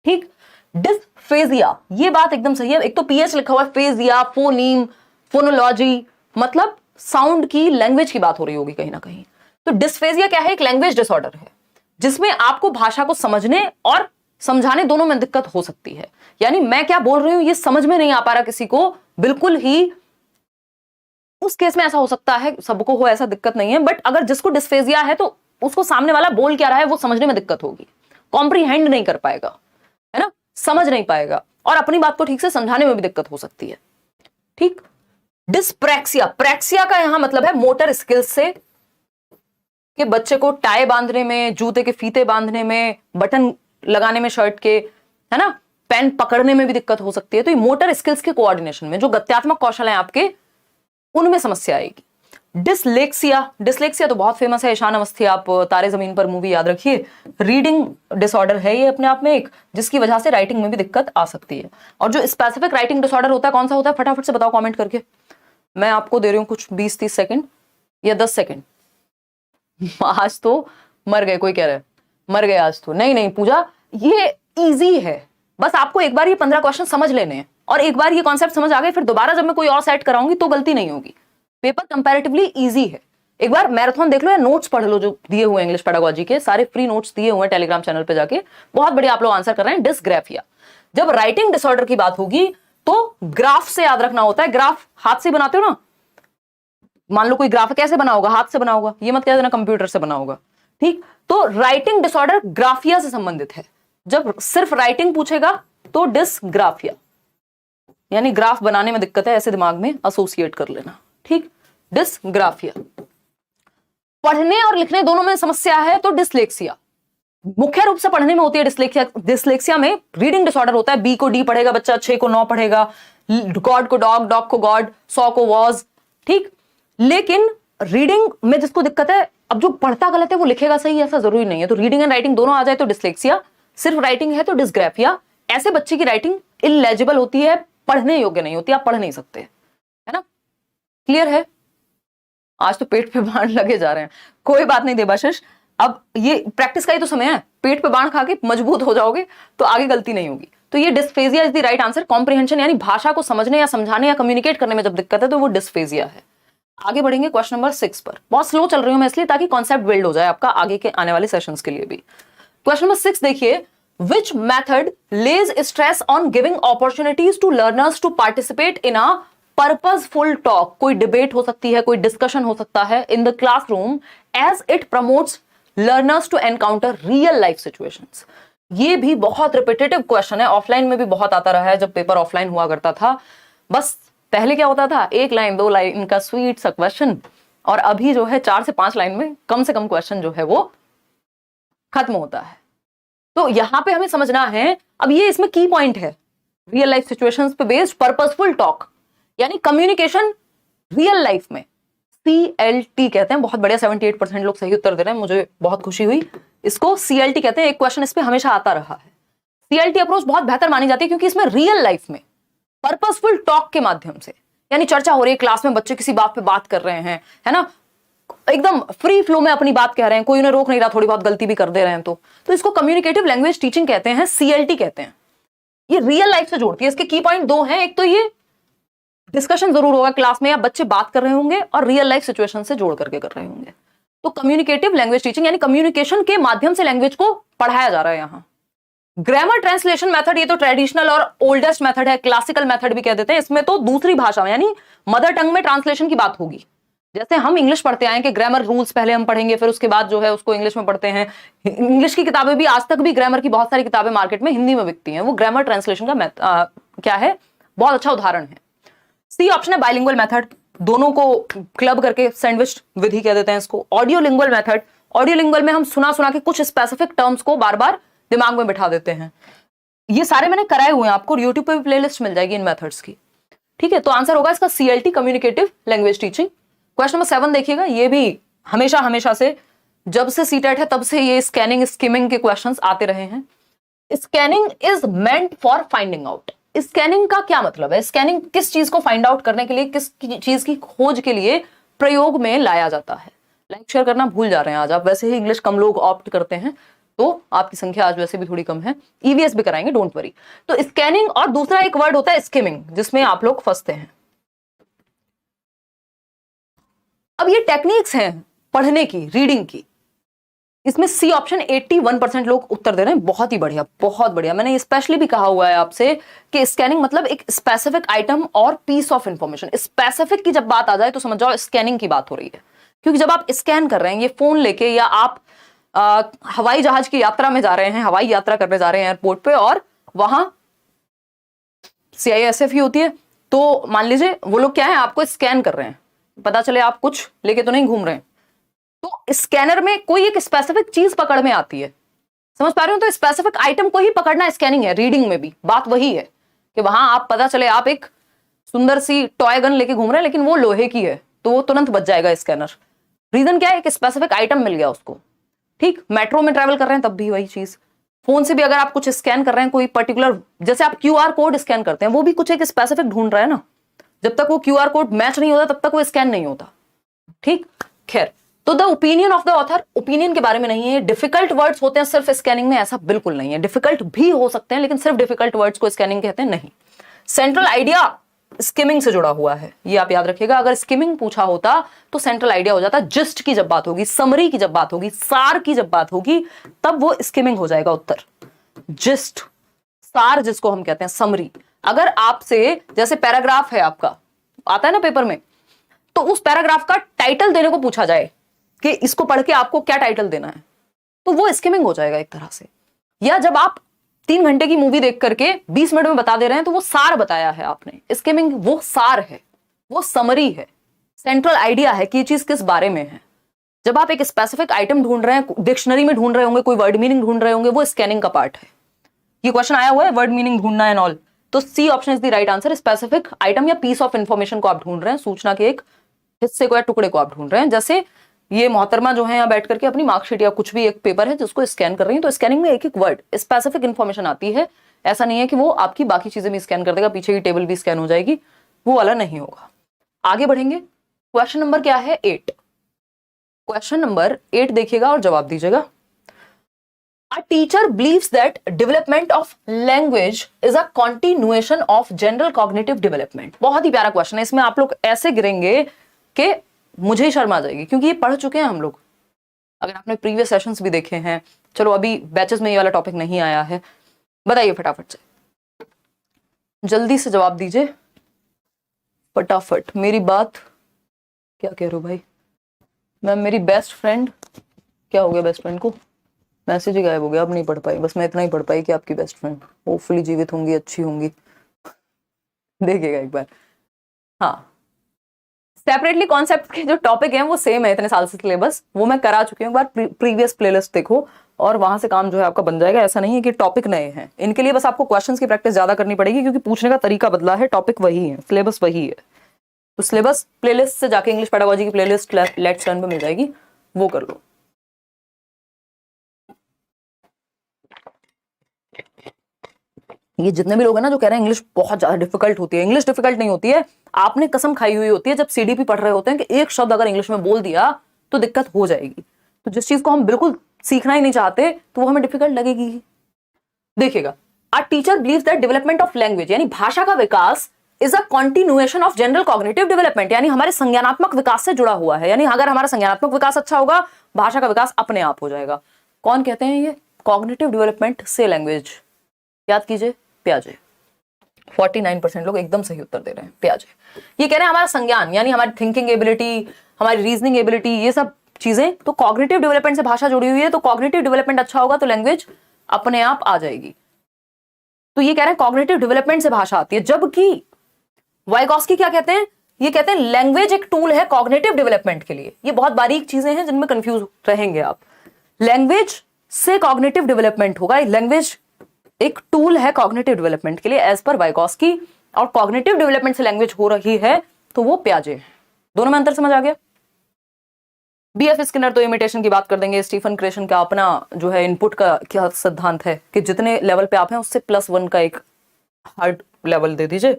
ठीक। डिसफेजिया, ये बात एकदम सही है, एक तो PH लिखा हुआ है, फेजिया, फोनीम, फोनोलॉजी, मतलब साउंड की, लैंग्वेज की बात हो रही होगी कहीं ना कहीं। तो डिसफेजिया क्या है, एक लैंग्वेज डिसऑर्डर है जिसमें आपको भाषा को समझने और समझाने दोनों में दिक्कत हो सकती है। यानी मैं क्या बोल रही हूं ये समझ में नहीं आ पा रहा किसी को, बिल्कुल ही, उस केस में ऐसा हो सकता है, सबको हो ऐसा दिक्कत नहीं है, बट अगर जिसको डिस्फेजिया है तो उसको सामने वाला बोल क्या रहा है वो समझने में दिक्कत होगी, कॉम्प्रीहेंड नहीं कर पाएगा, है ना, समझ नहीं पाएगा, और अपनी बात को ठीक से समझाने में भी दिक्कत हो सकती है, ठीक। डिस्प्रैक्सिया, प्रैक्सिया का यहां मतलब है मोटर स्किल्स से, कि बच्चे को टाई बांधने में, जूते के फीते बांधने में, बटन लगाने में शर्ट के, है ना, पेन पकड़ने में भी दिक्कत हो सकती है। तो ये मोटर स्किल्स के कोऑर्डिनेशन में, जो गत्यात्मक कौशल है आपके, उनमें समस्या आएगी। डिसलेक्सिया, डिसलेक्सिया तो बहुत फेमस है, ईशान अवस्थी, आप तारे जमीन पर मूवी याद रखिए, रीडिंग डिसऑर्डर है ये अपने आप में एक, जिसकी वजह से राइटिंग में भी दिक्कत आ सकती है। और जो स्पेसिफिक राइटिंग डिसऑर्डर होता है कौन सा होता है, फटाफट से बताओ कमेंट करके, मैं आपको दे रही हूं कुछ 20-30 सेकंड या 10 सेकंड। आज तो मर गए, कोई कह रहा है मर गए आज तो, नहीं पूजा, ये इजी है, बस आपको एक बार ये 15 क्वेश्चन समझ लेने हैं, और एक बार ये कॉन्सेप्ट समझ आ गए, फिर दोबारा जब मैं कोई और सेट कराऊंगी तो गलती नहीं होगी। पेपर कंपैरेटिवली इजी है, एक बार मैराथन देख लो या नोट्स पढ़ लो, जो दिए हुए इंग्लिश पेडागोजी के सारे फ्री नोट्स दिए हुए हैं टेलीग्राम चैनल पे जाके, बहुत बढ़िया आप लोग आंसर कर रहे हैं। डिसग्राफिया, जब राइटिंग डिसऑर्डर की बात होगी तो ग्राफ से याद रखना होता है, ग्राफ हाथ से बनाते हो ना, मान लो कोई ग्राफ कैसे बना होगा, हाथ से बना होगा, ये मत कह देना कंप्यूटर से बना होगा। ठीक, तो राइटिंग डिसऑर्डर ग्राफिया से संबंधित है। जब सिर्फ राइटिंग पूछेगा तो डिसग्राफिया, यानी ग्राफ बनाने में दिक्कत है, ऐसे दिमाग में एसोसिएट कर लेना। ठीक, डिसग्राफिया। पढ़ने और लिखने दोनों में समस्या है तो डिसलेक्सिया। मुख्य रूप से पढ़ने में होती है डिसलेक्सिया। डिसलेक्सिया में रीडिंग डिसऑर्डर होता है, बी को डी पढ़ेगा बच्चा, 6 को 9 पढ़ेगा, गॉड को डॉग, डॉग को गॉड, 100 को वॉज। ठीक, लेकिन रीडिंग में जिसको दिक्कत है, अब जो पढ़ता गलत है वो लिखेगा सही, ऐसा जरूरी नहीं है। तो रीडिंग एंड राइटिंग दोनों आ जाए तो डिसलेक्सिया, सिर्फ राइटिंग है तो डिसग्राफिया। ऐसे बच्चे की राइटिंग इलेजिबल होती है, पढ़ने योग्य नहीं होती, आप पढ़ नहीं सकते, है ना। क्लियर है? आज तो पेट पे बाण लगे जा रहे हैं, कोई बात नहीं देवाशीष, अब ये प्रैक्टिस का ही तो समय है। पेट पे बाण खा के मजबूत हो जाओगे तो आगे गलती नहीं होगी। तो ये dysphagia is the right answer. Comprehension यानी भाषा को समझने या समझाने या कम्युनिकेट करने में जब दिक्कत है तो वो डिस्फेजिया है। आगे बढ़ेंगे क्वेश्चन नंबर 6 पर। बहुत स्लो चल रही हूं मैं इसलिए, ताकि कॉन्सेप्ट बिल्ड हो जाए आपका आगे के आने वाले सेशंस के लिए भी। क्वेश्चन नंबर 6 देखिए, which method lays stress on giving opportunities to learners to participate in a purposeful talk. कोई डिबेट हो सकती है, कोई डिस्कशन हो सकता है in the classroom, as it promotes learners to encounter real life situations. ये भी बहुत रिपीटेटिव क्वेश्चन है, ऑफलाइन में भी बहुत आता रहा है जब पेपर ऑफलाइन हुआ करता था। बस पहले क्या होता था, 1 लाइन 2 लाइन का स्वीट सा क्वेश्चन, और अभी जो है 4 से 5 लाइन में कम से कम क्वेश्चन जो है वो खत्म होता है। तो यहां पे हमें समझना है, अब ये इसमें की पॉइंट है, रियल लाइफ सिचुएशंस पे बेस्ड पर्पसफुल टॉक, यानी कम्युनिकेशन रियल लाइफ में। CLT कहते हैं, बहुत बढ़िया, 78% लोग सही उत्तर दे रहे हैं, मुझे बहुत खुशी हुई। इसको CLT कहते हैं। एक क्वेश्चन इस पे हमेशा आता रहा है। CLT अप्रोच बहुत बेहतर मानी जाती है क्योंकि इसमें रियल लाइफ में पर्पसफुल टॉक के माध्यम से, यानी चर्चा हो रही है क्लास में, बच्चे किसी बात पे बात कर रहे हैं, है ना, एकदम फ्री फ्लो में अपनी बात कह रहे हैं, कोई उन्हें रोक नहीं रहा, थोड़ी बहुत गलती भी कर दे रहे हैं तो इसको कम्युनिकेटिव लैंग्वेज टीचिंग कहते हैं, CLT कहते हैं। ये रियल लाइफ से जोड़ती है। इसके की पॉइंट 2 हैं, एक तो ये डिस्कशन जरूर होगा क्लास में, या बच्चे बात कर रहे होंगे और रियल लाइफ सिचुएशन से जोड़ करके कर रहे होंगे। तो कम्युनिकेटिव लैंग्वेज टीचिंग यानी कम्युनिकेशन के माध्यम से लैंग्वेज को पढ़ाया जा रहा है यहां। ग्रामर ट्रांसलेशन मेथड, ये तो ट्रेडिशनल और ओल्डेस्ट मेथड है, क्लासिकल मेथड भी कह देते हैं। इसमें तो दूसरी भाषा में यानी मदर टंग में ट्रांसलेशन की बात होगी। जैसे हम इंग्लिश पढ़ते आए कि ग्रामर रूल्स पहले हम पढ़ेंगे, फिर उसके बाद जो है उसको इंग्लिश में पढ़ते हैं। इंग्लिश की किताबें भी आज तक भी, ग्रामर की बहुत सारी किताबें मार्केट में हिंदी में बिकती हैं, वो ग्रामर ट्रांसलेशन का क्या है, बहुत अच्छा उदाहरण है। सी ऑप्शन है बाइलिंगुअल मेथड, दोनों को क्लब करके सैंडविच विधि कह देते हैं इसको। Audio lingual method, audio lingual में हम सुना सुना के कुछ स्पेसिफिक टर्म्स को बार बार दिमाग में बिठा देते हैं। ये सारे मैंने कराए हुए हैं, आपको यूट्यूब पे भी प्लेलिस्ट मिल जाएगी इन मेथड्स की। ठीक है, तो आंसर होगा इसका CLT, communicative language teaching. Question number 7 देखिएगा, ये भी हमेशा से, जब से सीटेट है तब से ये स्कैनिंग स्किमिंग के क्वेश्चंस आते रहे हैं। Scanning is meant for finding out. Scanning का क्या मतलब है? स्कैनिंग किस चीज को फाइंड आउट करने के लिए, किस चीज की खोज के लिए प्रयोग में लाया जाता है? लाइक शेयर करना भूल जा रहे हैं आज आप, वैसे ही इंग्लिश कम लोग ऑप्ट करते हैं तो आपकी संख्या आज वैसे भी थोड़ी कम है। EVS भी कराएंगे, डोंट वरी। तो स्कैनिंग, और दूसरा एक वर्ड होता है स्किमिंग, जिसमें आप लोग फंसते हैं। अब ये टेक्निक्स हैं पढ़ने की, रीडिंग की, इसमें सी ऑप्शन 81% लोग उत्तर दे रहे हैं। बहुत ही बढ़िया, बहुत बढ़िया। मैंने स्पेशली भी कहा हुआ है आपसे कि स्कैनिंग मतलब एक स्पेसिफिक आइटम और पीस ऑफ इंफॉर्मेशन। स्पेसिफिक की जब बात आ जाए तो समझ जाओ स्कैनिंग की बात हो रही है, क्योंकि जब आप स्कैन कर रहे हैं ये फोन लेके, या आप हवाई जहाज की यात्रा में जा रहे हैं, हवाई यात्रा करने जा रहे हैं एयरपोर्ट पे, और वहां CISF ही होती है, तो मान लीजिए वो लोग क्या है, आपको स्कैन कर रहे हैं, पता चले आप कुछ लेके तो नहीं घूम रहे हैं, तो स्कैनर में कोई एक स्पेसिफिक चीज पकड़ में आती है, समझ पा रहे हो? तो स्पेसिफिक आइटम को ही पकड़ना स्कैनिंग है। रीडिंग में भी बात वही है कि वहां आप, पता चले आप एक सुंदर सी टॉय गन लेके घूम रहे हैं लेकिन वो लोहे की है, तो वो तुरंत बच जाएगा स्कैनर। रीजन क्या है? एक स्पेसिफिक आइटम मिल गया उसको। ठीक, मेट्रो में ट्रेवल कर रहे हैं तब भी वही चीज। फोन से भी अगर आप कुछ स्कैन कर रहे हैं, कोई पर्टिकुलर, जैसे आप QR कोड स्कैन करते हैं, वो भी कुछ एक स्पेसिफिक ढूंढ रहा है ना। जब तक वो QR कोड मैच नहीं होता तब तक वो स्कैन नहीं होता। ठीक, खैर, तो the opinion of the author, opinion के बारे में नहीं है। डिफिकल्ट वर्ड्स होते हैं सिर्फ स्कैनिंग में, ऐसा बिल्कुल नहीं है। डिफिकल्ट भी हो सकते हैं लेकिन सिर्फ डिफिकल्ट वर्ड्स को स्कैनिंग कहते हैं नहीं। सेंट्रल आइडिया स्किमिंग से जुड़ा हुआ है, ये आप याद रखिएगा। अगर स्किमिंग पूछा होता तो सेंट्रल आइडिया हो जाता। जिस्ट की जब बात होगी, समरी की जब बात होगी, सार की जब बात होगी, तब वो स्किमिंग हो जाएगा उत्तर। जिस्ट, सार जिसको हम कहते हैं, समरी। अगर आपसे, जैसे पैराग्राफ है आपका, आता है ना पेपर में, तो उस पैराग्राफ का टाइटल देने को पूछा जाए कि इसको पढ़ के आपको क्या टाइटल देना है, तो वो स्किमिंग हो जाएगा एक तरह से। या जब आप 3 घंटे की मूवी देख करके 20 मिनट में बता दे रहे हैं तो वो सार बताया है आपने। स्किमिंग वो सार है, वो समरी है, सेंट्रल आइडिया है कि ये चीज किस बारे में है। जब आप एक स्पेसिफिक आइटम ढूंढ रहे हैं, डिक्शनरी में ढूंढ रहे होंगे, कोई वर्ड मीनिंग ढूंढ रहे होंगे, वो स्कैनिंग का पार्ट है। ये क्वेश्चन आया हुआ है वर्ड मीनिंग ढूंढना एंड ऑल, तो C option is the right answer. Specific item या पीस ऑफ इंफॉर्मेशन को आप ढूंढ रहे हैं, सूचना के एक हिस्से को या टुकड़े को आप ढूंढ रहे हैं। जैसे ये मोहतरमा जो है यहाँ बैठ करके अपनी मार्कशीट या कुछ भी एक पेपर है जिसको स्कैन कर रही है, तो स्कैनिंग में एक एक वर्ड स्पेसिफिक इंफॉर्मेशन आती है। ऐसा नहीं है कि वो आपकी बाकी चीजें भी स्कैन कर देगा, पीछे की टेबल भी स्कैन हो जाएगी, वो वाला नहीं होगा। आगे बढ़ेंगे, क्वेश्चन नंबर क्या है 8। क्वेश्चन नंबर 8 देखिएगा और जवाब दीजिएगा। A teacher believes that development of language is a continuation of general cognitive development। बहुत ही प्यारा क्वेश्चन है, इसमें आप लोग ऐसे गिरेंगे कि मुझे ही शर्म आ जाएगी, क्योंकि ये पढ़ चुके हैं हम लोग। अगर आपने प्रीवियस सेशंस भी देखे हैं, चलो अभी बैचेस में ये वाला टॉपिक नहीं आया है। बताइए फटाफट से, जल्दी से जवाब दीजिए फटाफट। मेरी बात क्या कह रहे हो भाई? मैम मेरी बेस्ट फ्रेंड, क्या हो गया बेस्ट फ्रेंड को? मैसेज ही गायब हो गया, अब नहीं पढ़ पाई। बस मैं इतना ही पढ़ पाई कि आपकी बेस्ट फ्रेंड होपफुली जीवित होंगी, अच्छी होंगी। देखिएगा एक बार। हाँ, सेपरेटली कॉन्सेप्ट के जो टॉपिक हैं वो सेम है इतने साल से सिलेबस, वो मैं करा चुकी हूँ। एक बार प्रीवियस प्लेलिस्ट देखो और वहां से काम जो है आपका बन जाएगा। ऐसा नहीं है कि टॉपिक नए हैं, इनके लिए बस आपको क्वेश्चंस की प्रैक्टिस ज्यादा करनी पड़ेगी, क्योंकि पूछने का तरीका बदला है, टॉपिक वही है, सिलेबस वही है। तो सिलेबस प्लेलिस्ट से जाके इंग्लिश पेडागोजी की प्लेलिस्ट लेट्स लर्न पे मिल जाएगी, वो कर लो। ये जितने भी लोग हैं ना जो कह रहे हैं इंग्लिश बहुत ज्यादा डिफिकल्ट होती है, इंग्लिश डिफिकल्ट नहीं होती है। आपने कसम खाई हुई होती है जब सीडीपी पढ़ रहे होते हैं कि एक शब्द अगर इंग्लिश में बोल दिया तो दिक्कत हो जाएगी। तो जिस चीज को हम बिल्कुल सीखना ही नहीं चाहते तो वो हमें डिफिकल्ट लगेगी। देखिएगा, a teacher believes that development of language यानी भाषा का विकास is a continuation of general cognitive development, यानी हमारे संज्ञानात्मक विकास से जुड़ा हुआ है। यानी अगर हमारा संज्ञानात्मक विकास अच्छा होगा, भाषा का विकास अपने आप हो जाएगा। कौन कहते हैं ये? कॉग्निटिव डेवलपमेंट से लैंग्वेज। याद कीजिए, प्याजे। 49% लोग एकदम सही उत्तर दे रहे हैं, प्याजे। ये कह रहे हैं हमारा संज्ञान यानी हमारी थिंकिंग एबिलिटी, हमारी रीजनिंग एबिलिटी, ये सब चीजें तो कॉग्निटिव डेवलपमेंट से भाषा जुड़ी हुई है। तो कॉग्निटिव डेवलपमेंट अच्छा होगा तो लैंग्वेज अपने आप आ जाएगी। तो ये कह रहे हैं कॉग्निटिव डेवलपमेंट से भाषा आती है, जबकि वाइगॉस्की क्या कहते हैं? ये कहते हैं लैंग्वेज एक टूल है कॉग्निटिव डेवलपमेंट के लिए। ये बहुत बारीक चीजें हैं जिनमें कंफ्यूज रहेंगे आप। लैंग्वेज से कॉग्निटिव डेवलपमेंट होगा, लैंग्वेज एक टूल है कॉग्निटिव डेवलपमेंट के लिए एज पर वाइगॉस्की, और कॉग्निटिव डेवलपमेंट से लैंग्वेज हो रही है तो वो प्याजे। दोनों में अंतर समझ आ गया? बीएफ स्किनर तो इमिटेशन की बात कर देंगे। स्टीफन क्रेशन का अपना जो है इनपुट का क्या सिद्धांत है कि जितने लेवल पे आप हैं उससे +1 का एक हार्ड लेवल दे दीजिए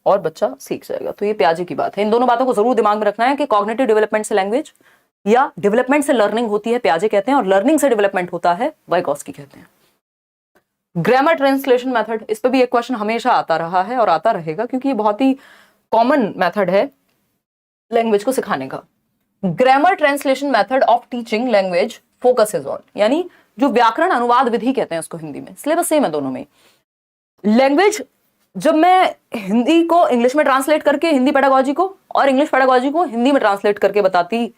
और बच्चा सीख जाएगा। तो ये प्याजे की बात है। इन दोनों बातों को जरूर दिमाग में रखना है कि कॉग्निटिव डेवलपमेंट से लैंग्वेज या डेवलपमेंट से लर्निंग होती है, प्याजे कहते हैं, और लर्निंग से डेवलपमेंट होता है, वाइगॉस्की कहते हैं। ग्रामर ट्रांसलेशन मेथड, इस पे भी एक क्वेश्चन हमेशा आता रहा है और आता रहेगा, क्योंकि ये बहुत ही कॉमन मेथड है लैंग्वेज को सिखाने का। Grammar translation method of teaching language focuses on, यानी जो व्याकरण अनुवाद विधि कहते हैं उसको हिंदी में, सिलेबस सेम है दोनों में। लैंग्वेज, जब मैं हिंदी को इंग्लिश में ट्रांसलेट करके हिंदी पेडागोजी को और इंग्लिश पेडागोजी को हिंदी में ट्रांसलेट करके बताती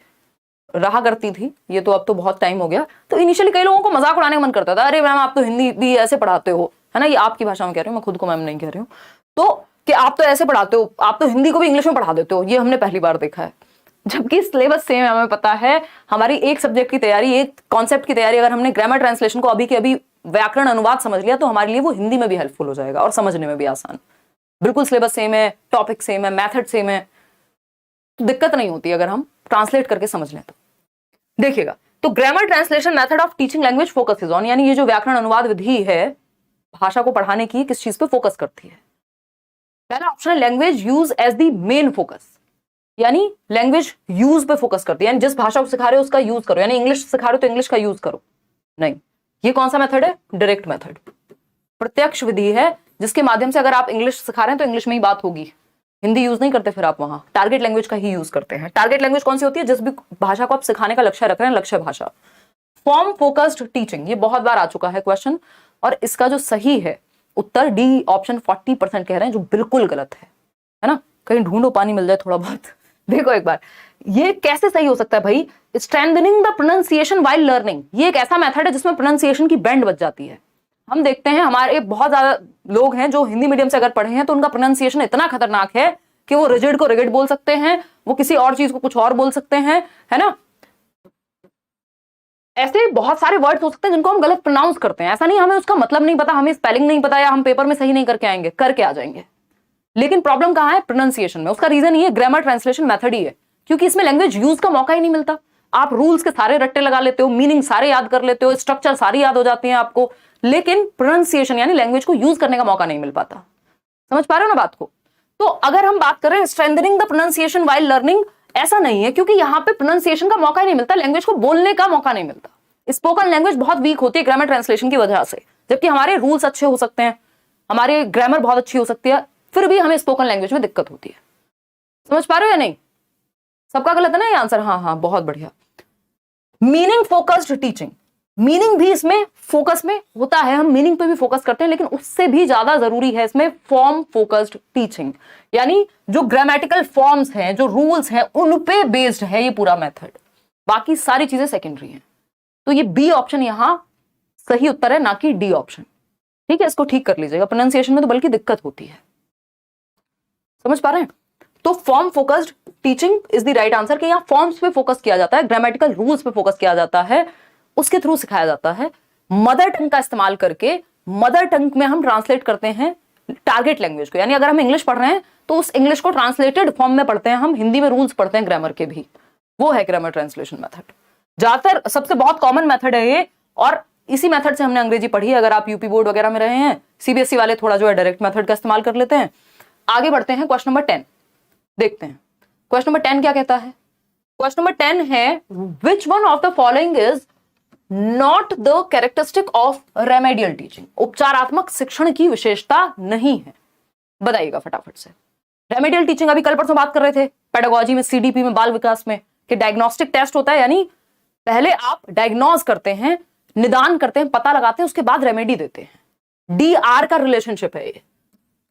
रहा करती थी, ये तो अब तो बहुत टाइम हो गया, तो इनिशियली कई लोगों को मजाक उड़ाने का मन करता था, अरे मैम आप तो हिंदी भी ऐसे पढ़ाते हो, है ना। ये आपकी भाषा में कह रही हूँ मैं, खुद को मैम नहीं कह रही हूँ। तो कि आप तो ऐसे पढ़ाते हो, आप तो हिंदी को भी इंग्लिश में पढ़ा देते हो, ये हमने पहली बार देखा है। जबकि सिलेबस सेम है, हमें पता है हमारी एक सब्जेक्ट की तैयारी, एक कॉन्सेप्ट की तैयारी, अगर हमने ग्रामर ट्रांसलेशन को अभी के अभी व्याकरण अनुवाद समझ लिया तो हमारे लिए वो हिंदी में भी हेल्पफुल हो जाएगा और समझने में भी आसान। बिल्कुल सिलेबस सेम है, टॉपिक सेम है, मैथड सेम है, तो दिक्कत नहीं होती अगर हम ट्रांसलेट करके समझ लें तो। देखिएगा, तो grammar translation method of teaching language focuses on, यानी ये जो व्याकरण अनुवाद विधि है भाषा को पढ़ाने की, किस चीज पे फोकस करती है? पहला ऑप्शन है language use as the main focus, यानी लैंग्वेज यूज पे फोकस करती है, यानी जिस भाषा को सिखा रहे हो उसका यूज करो, यानी इंग्लिश सिखा रहे हो तो इंग्लिश का यूज करो। नहीं, ये कौन सा मेथड है? डायरेक्ट मेथड, प्रत्यक्ष विधि है, जिसके माध्यम से अगर आप इंग्लिश सिखा रहे हैं तो इंग्लिश में ही बात होगी, हिंदी यूज नहीं करते, फिर आप वहां टारगेट लैंग्वेज का ही यूज करते हैं। टारगेट लैंग्वेज कौन सी होती है? जिस भी भाषा को आप सिखाने का लक्ष्य रख रहे हैं, लक्ष्य भाषा। फॉर्म फोकस्ड टीचिंग, ये बहुत बार आ चुका है क्वेश्चन, और इसका जो सही है उत्तर डी ऑप्शन 40% कह रहे हैं, जो बिल्कुल गलत है ना। कहीं ढूंढो पानी मिल जाए थोड़ा बहुत, देखो एक बार, ये कैसे सही हो सकता है भाई? Strengthening the pronunciation while learning, ये एक ऐसा मेथड है जिसमें प्रोनाउंसिएशन की बैंड बच जाती है। हम देखते हैं हमारे बहुत ज्यादा लोग हैं जो हिंदी मीडियम से अगर पढ़े हैं तो उनका प्रोनाउंसिएशन इतना खतरनाक है कि वो रिजिड को रिजिड बोल सकते हैं, वो किसी और चीज को कुछ और बोल सकते हैं, है ना। ऐसे बहुत सारे वर्ड्स हो सकते हैं जिनको हम गलत प्रोनाउंस करते हैं। ऐसा नहीं हमें उसका मतलब नहीं पता, हमें स्पेलिंग नहीं पता, या हम पेपर में सही नहीं करके आएंगे, करके आ जाएंगे, लेकिन प्रॉब्लम कहां है? प्रोनाउंसिएशन में। उसका रीजन ये ग्रामर ट्रांसलेशन मेथड ही है, क्योंकि इसमें लैंग्वेज यूज का मौका ही नहीं मिलता। आप रूल्स के सारे रट्टे लगा लेते हो, मीनिंग सारे याद कर लेते हो, स्ट्रक्चर सारी याद हो जाती है आपको, लेकिन प्रोनाउंसिएशन यानी लैंग्वेज को यूज करने का मौका नहीं मिल पाता। समझ पा रहे हो ना बात को? तो अगर हम बात करें strengthening the pronunciation while learning, ऐसा नहीं है, क्योंकि यहां पे प्रोनाउंसिएशन का मौका ही नहीं मिलता, लैंग्वेज को बोलने का मौका नहीं मिलता। स्पोकन लैंग्वेज बहुत वीक होती है ग्रामर ट्रांसलेशन की वजह से, जबकि हमारे रूल्स अच्छे हो सकते हैं, हमारे ग्रामर बहुत अच्छी हो सकती है, फिर भी हमें स्पोकन लैंग्वेज में दिक्कत होती है। समझ पा रहे हो या नहीं? सबका गलत है ना ये आंसर? हाँ हाँ, बहुत बढ़िया। मीनिंग फोकस्ड टीचिंग, मीनिंग भी इसमें फोकस में होता है, हम मीनिंग पे भी फोकस करते हैं, लेकिन उससे भी ज्यादा जरूरी है इसमें फॉर्म फोकस्ड टीचिंग, यानी जो ग्रामेटिकल फॉर्म्स हैं, जो रूल्स हैं, उन पे बेस्ड है ये पूरा मेथड, बाकी सारी चीजें सेकेंडरी हैं। तो ये बी ऑप्शन यहां सही उत्तर है, ना कि डी ऑप्शन। ठीक है, इसको ठीक कर लीजिएगा, प्रोनाउंसिएशन में तो बल्कि दिक्कत होती है। समझ पा रहे हैं? तो form focused teaching is the right answer, कि यहां फॉर्म्स पे फोकस किया जाता है, ग्रामेटिकल रूल्स पे फोकस किया जाता है, उसके थ्रू सिखाया जाता है। मदर टंग का इस्तेमाल करके, मदर टंग में हम ट्रांसलेट करते हैं टारगेट लैंग्वेज को, यानी अगर हम इंग्लिश पढ़ रहे हैं तो उस इंग्लिश को ट्रांसलेटेड फॉर्म में पढ़ते हैं हम, हिंदी में रूल्स पढ़ते हैं ग्रामर के भी, वो है ग्रामर ट्रांसलेशन मेथड। ज्यादातर सबसे बहुत कॉमन मेथड है ये, और इसी मेथड से हमने अंग्रेजी पढ़ी है। अगर आप यूपी बोर्ड वगैरह में रहे हैं, सीबीएसई वाले थोड़ा जो है डायरेक्ट मेथड का इस्तेमाल कर लेते हैं। आगे बढ़ते हैं, क्वेश्चन नंबर 10 देखते हैं। क्वेश्चन नंबर 10 क्या कहता है? क्वेश्चन नंबर 10 है, विच one of the following is not the characteristic of remedial teaching, उपचारात्मक शिक्षण की विशेषता नहीं है, बताइएगा फटाफट से। रेमेडियल टीचिंग अभी कल परसों बात कर रहे थे पेडागोजी में, सीडीपी में, बाल विकास में, कि डायग्नोस्टिक टेस्ट होता है, यानी पहले आप डायग्नोज करते हैं, निदान करते हैं, पता लगाते हैं, उसके बाद रेमेडी देते हैं। डीआर का रिलेशनशिप है ये।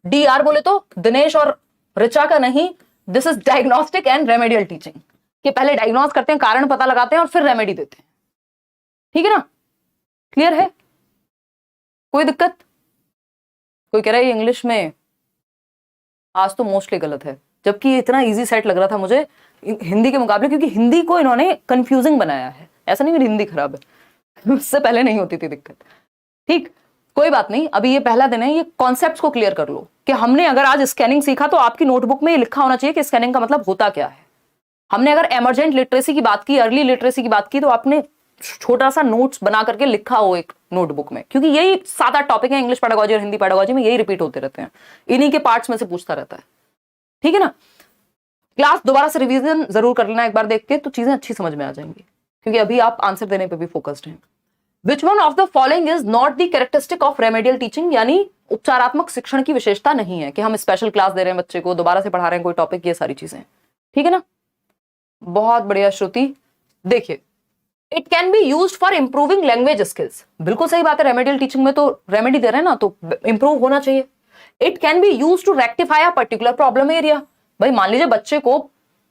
डीआर बोले तो दिनेश और ऋचा का नहीं, this is diagnostic and remedial teaching, कि पहले डायग्नोज करते हैं, कारण पता लगाते हैं और फिर रेमेडी देते हैं। ठीक है ना? क्लियर है? कोई दिक्कत? कोई कह रहा है इंग्लिश में आज तो मोस्टली गलत है, जबकि ये इतना इजी सेट लग रहा था मुझे हिंदी के मुकाबले, क्योंकि हिंदी को इन्होंने कंफ्यूजिंग बनाया है। ऐसा नहीं मेरी हिंदी खराब है, उससे पहले नहीं होती थी दिक्कत। ठीक, कोई बात नहीं, अभी ये पहला दिन है, ये कॉन्सेप्ट्स को क्लियर कर लो कि हमने अगर आज स्कैनिंग सीखा तो आपकी नोटबुक में ये लिखा होना चाहिए कि स्कैनिंग का मतलब होता क्या है। हमने अगर एमरजेंट लिटरेसी की बात की, अर्ली लिटरेसी की बात की, तो आपने छोटा सा नोट्स बना करके लिखा हो एक नोटबुक में, क्योंकि यही 7-8 टॉपिक है इंग्लिश पेडागोजी और हिंदी पेडागोजी में, यही रिपीट होते रहते हैं, इन्हीं के पार्ट्स में से पूछता रहता है। ठीक है ना? क्लास दोबारा से रिवीजन जरूर कर लेना एक बार देख के, तो चीजें अच्छी समझ में आ जाएंगी, क्योंकि अभी आप आंसर देने पे भी फोकस्ड हैं। विच one of the following is not the characteristic of remedial teaching, यानी उपचारात्मक शिक्षण की विशेषता नहीं है, कि हम स्पेशल क्लास दे रहे हैं बच्चे को, दोबारा से पढ़ा रहे हैं कोई टॉपिक, ये सारी चीजें। ठीक है ना? बहुत बढ़िया श्रुति। देखिए, it can be used for improving language skills, बिल्कुल सही बात है, रेमेडियल टीचिंग में तो रेमेडी दे रहे हैं ना, तो इंप्रूव होना चाहिए। It can be used to rectify a particular problem area, भाई मान लीजिए बच्चे को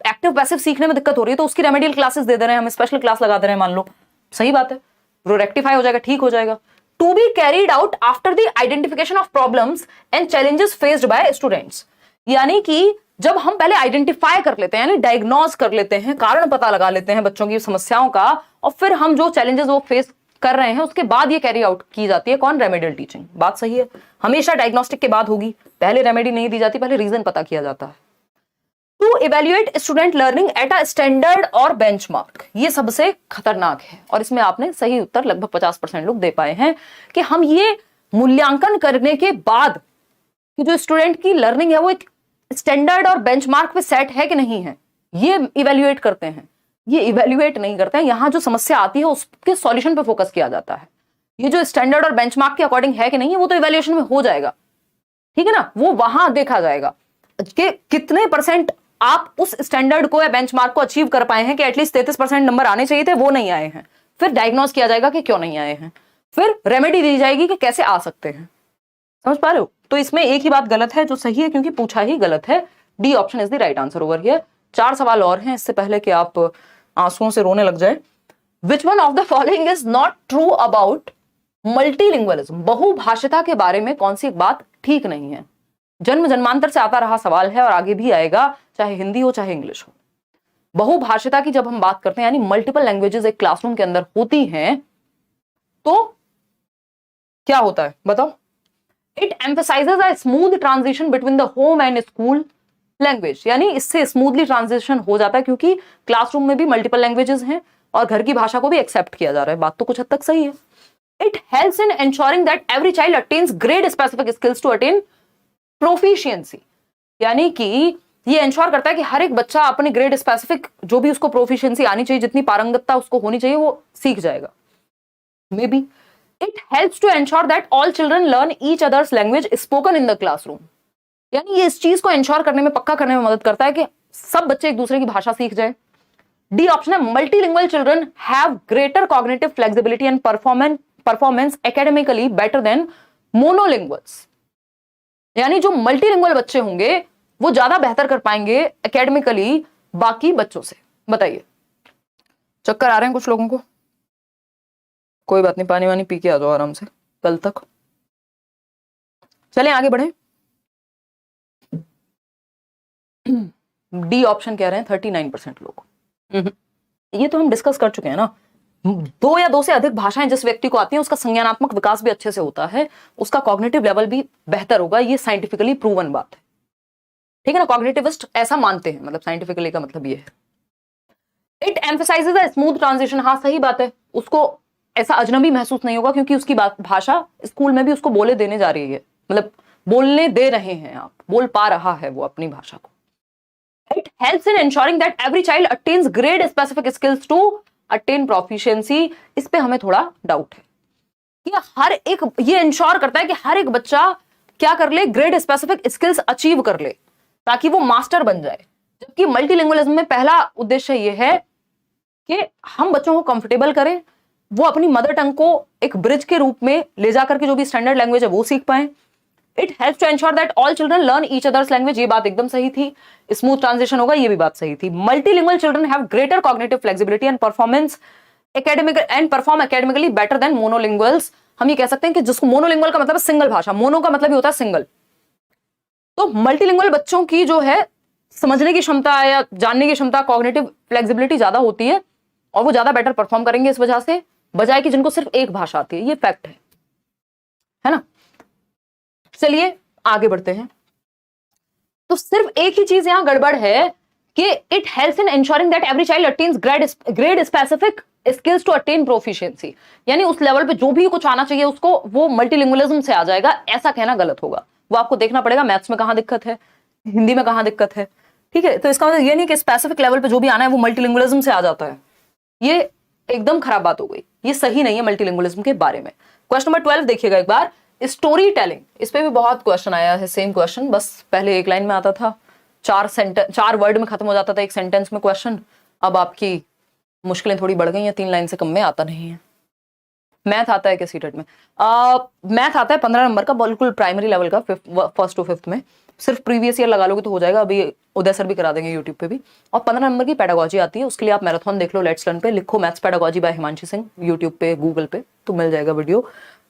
एक्टिव पैसिव सीखने में दिक्कत हो रही है, तो उसकी रेमेडियल क्लासेस दे दे रहे हैं हम, स्पेशल क्लास लगा दे रहे हैं मान लो, सही बात है, वो रेक्टिफाई हो जाएगा, ठीक हो जाएगा। To be carried out after the identification of problems and challenges faced by students, यानी कि जब हम पहले आइडेंटिफाई कर लेते हैं, यानी डायग्नोज कर लेते हैं, कारण पता लगा लेते हैं बच्चों की समस्याओं का, और फिर हम जो चैलेंजेस वो फेस कर रहे हैं उसके बाद ये कैरी आउट की जाती है, कौन? Remedial teaching. बात सही है, हमेशा डायग्नोस्टिक के बाद होगी, पहले रेमेडी नहीं दी जाती, पहले रीजन पता किया जाता है। To evaluate student learning at a standard और बेंचमार्क, ये सबसे खतरनाक है, और इसमें आपने सही उत्तर लगभग 50% लोग दे पाए हैं, कि हम ये मूल्यांकन करने के बाद कि जो स्टूडेंट की लर्निंग है वो एक स्टैंडर्ड और बेंचमार्क पे सेट है कि नहीं है, ये इवेल्युएट करते हैं। ये इवेल्युएट नहीं करते हैं, यहां जो समस्या आती है उसके सॉल्यूशन पे फोकस किया जाता है। ये जो स्टैंडर्ड और बेंचमार्क के अकॉर्डिंग है कि नहीं है, वो तो इवेल्युएशन में हो जाएगा, ठीक है ना, वो वहां देखा जाएगा कि कितने परसेंट आप उस स्टैंडर्ड को या बेंचमार्क को अचीव कर पाए हैं, कि एटलीस्ट 33% नंबर आने चाहिए थे, वो नहीं आए हैं। फिर डायग्नोज किया जाएगा कि क्यों नहीं आए हैं, फिर रेमेडी दी जाएगी कि कैसे आ सकते हैं। समझ पा रहे हो? तो इसमें एक ही बात गलत है जो सही है, क्योंकि पूछा ही गलत है। D option is the right answer over here. 4 सवाल और हैं इससे पहले कि आप आंसुओं से रोने लग जाए। Which one of the following is not true about multilingualism? बहुभाषिता के बारे में कौन सी बात ठीक नहीं है? जन्म जन्मांतर से आता रहा सवाल है और आगे भी आएगा, चाहे हिंदी हो चाहे इंग्लिश हो। बहुभाषिता की जब हम बात करते हैं, यानी मल्टीपल लैंग्वेजेस एक क्लासरूम के अंदर होती हैं, तो क्या होता है बताओ? It emphasises a smooth transition between the home and school language, यानी इससे स्मूथली ट्रांजिशन हो जाता है क्योंकि क्लासरूम में भी मल्टीपल लैंग्वेजेस हैं और घर की भाषा को भी एक्सेप्ट किया जा रहा है। बात तो कुछ हद तक सही है। It helps in ensuring that every child attains grade specific skills to attain proficiency, यानी कि ये इंश्योर करता है कि हर एक बच्चा अपने ग्रेड स्पेसिफिक जो भी उसको प्रोफिशिएंसी आनी चाहिए, जितनी पारंगतता उसको होनी चाहिए, वो सीख जाएगा। May be it helps to ensure that all children learn each others language spoken in the classroom, यानी ये इस चीज को इंश्योर करने में, पक्का करने में मदद करता है कि सब बच्चे एक दूसरे की भाषा सीख जाए। डी ऑप्शन है, multilingual children have greater cognitive flexibility and performance academically better than monolinguals, यानी जो मल्टीलिंगुअल बच्चे होंगे वो ज्यादा बेहतर कर पाएंगे एकेडमिकली बाकी बच्चों से। बताइए, चक्कर आ रहे हैं कुछ लोगों को? कोई बात नहीं, पानी वानी पी के आ जाओ आराम से कल तक। चलें आगे बढ़े। डी ऑप्शन कह रहे हैं 39% लोग। ये तो हम डिस्कस कर चुके हैं ना, 2 या 2 से अधिक भाषाएं जिस व्यक्ति को आती हैं उसका संज्ञानात्मक विकास भी अच्छे से होता है, उसका कॉग्निटिव लेवल भी बेहतर होगा। ये साइंटिफिकली प्रूवन बात है, ठीक है ना। कॉग्निटिविस्ट ऐसा मानते हैं, मतलब साइंटिफिकली का मतलब ये है। It emphasises a smooth transition, हाँ सही बात है, उसको ऐसा अजनबी महसूस नहीं होगा क्योंकि उसकी भाषा स्कूल में भी उसको बोले देने जा रही है, मतलब बोलने दे रहे हैं आप, बोल पा रहा है वो अपनी भाषा को। It helps in ensuring that every child attains grade specific skills to attain proficiency. इस पे हमें थोड़ा डाउट है कि हर एक, ये इंश्योर करता है कि हर एक बच्चा क्या कर ले, ग्रेड स्पेसिफिक स्किल्स अचीव कर ले ताकि वो मास्टर बन जाए। जबकि मल्टीलिंगुअलिज्म में पहला उद्देश्य ये है कि हम बच्चों को कंफर्टेबल करें, वो अपनी मदर टंग को एक ब्रिज के रूप में ले जाकर के जो भी स्टैंडर्ड लैंग्वेज है वो सीख पाए। It helps to ensure that all children learn each others language, ये बात एकदम सही थी। स्मूथ ट्रांजिशन होगा, ये भी बात सही थी। Multilingual children have greater cognitive flexibility and perform academically better than monolinguals. हम ये कह सकते हैं कि जिसको मोनोलिंगुअल का मतलब है सिंगल भाषा, मोनो का मतलब ही होता है सिंगल। तो मल्टीलिंगुअल बच्चों की जो है समझने की क्षमता या जानने की क्षमता, कॉग्निटिव फ्लेक्सिबिलिटी ज्यादा होती है और वो ज्यादा बेटर परफॉर्म करेंगे इस वजह से, बजाय कि जिनको सिर्फ एक भाषा आती है। ये फैक्ट है ना। चलिए आगे बढ़ते हैं। तो सिर्फ एक ही चीज यहां गड़बड़ है कि it helps in ensuring that every child attains grade specific skills to attain proficiency, यानी उस लेवल पे जो भी कुछ आना चाहिए उसको वो मल्टीलिंगुअलिज्म से आ जाएगा। ऐसा कहना गलत होगा, वो आपको देखना पड़ेगा मैथ्स में कहां दिक्कत है, हिंदी में कहां दिक्कत है, ठीक है। तो इसका मतलब ये नहीं कि स्पेसिफिक लेवल पे जो भी आना है वो मल्टीलिंगुअलिज्म से आ जाता है, ये एकदम खराब बात हो गई, ये सही नहीं है मल्टीलिंगुअलिज्म के बारे में। क्वेश्चन नंबर 12 देखिएगा एक बार, स्टोरी टेलिंग। इस पे भी बहुत क्वेश्चन आया है, सेम क्वेश्चन, बस पहले एक लाइन में आता था, 4 वर्ड में खत्म हो जाता था एक सेंटेंस में क्वेश्चन। अब आपकी मुश्किलें थोड़ी बढ़ गई हैं, 3 लाइन से कम में आता नहीं है। मैथ आता है क्या सीटेट में? मैथ आता है 15 नंबर का, बिल्कुल प्राइमरी लेवल का, 1st to 5th में। सिर्फ प्रीवियस ईयर लगा लोगे तो हो जाएगा, अभी उदय सर भी करा देंगे यूट्यूब पे भी। और 15 नंबर की पेडागोजी आती है, उसके लिए आप मैराथन देख लो, लेट्स लर्न पे लिखो maths pedagogy by Himanshi Singh, YouTube पे गूगल पे तो मिल जाएगा वीडियो।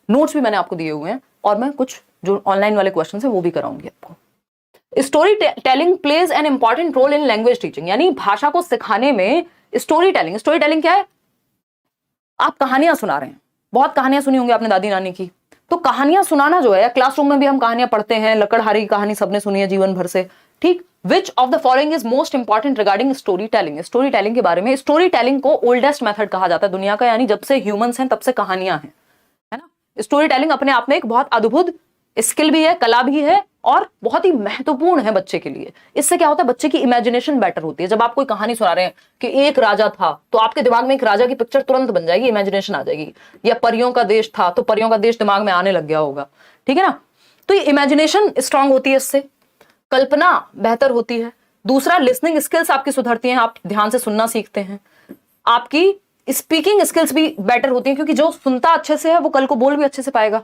नोट्स भी मैंने आपको दिए हुए हैं और मैं कुछ जो ऑनलाइन वाले क्वेश्चन है वो भी कराऊंगी आपको। Story telling plays an important role in language teaching, यानी भाषा को सिखाने में स्टोरी टेलिंग क्या है? आप कहानियां सुना रहे हैं, बहुत कहानियां सुनी होंगी आपने दादी नानी की, तो कहानियां सुनाना जो है, या क्लासरूम में भी हम कहानियां पढ़ते हैं, लकड़हारे की कहानी सबने सुनी है जीवन भर से, ठीक। Which of the following is most important regarding story telling? Story telling के बारे में, स्टोरी टेलिंग को ओल्डेस्ट मेथड कहा जाता है दुनिया का, यानी जब से ह्यूमंस हैं तब से कहानियां हैं, है ना। स्टोरी टेलिंग अपने आप में एक बहुत अद्भुत स्किल भी है, कला भी है और बहुत ही महत्वपूर्ण है बच्चे के लिए। इससे क्या होता है, बच्चे की इमेजिनेशन बेटर होती है। जब आप कोई कहानी सुना रहे हैं कि एक राजा था, तो आपके दिमाग में एक राजा की पिक्चर तुरंत बन जाएगी, इमेजिनेशन आ जाएगी। या परियों का देश था, तो परियों का देश दिमाग में आने लग गया होगा, ठीक है ना। तो ये इमेजिनेशन स्ट्रांग होती है, इससे कल्पना बेहतर होती है। दूसरा, लिसनिंग स्किल्स आपकी सुधरती हैं, आप ध्यान से सुनना सीखते हैं। आपकी स्पीकिंग स्किल्स भी बेटर होती हैं, क्योंकि जो सुनता अच्छे से है वो कल को बोल भी अच्छे से पाएगा,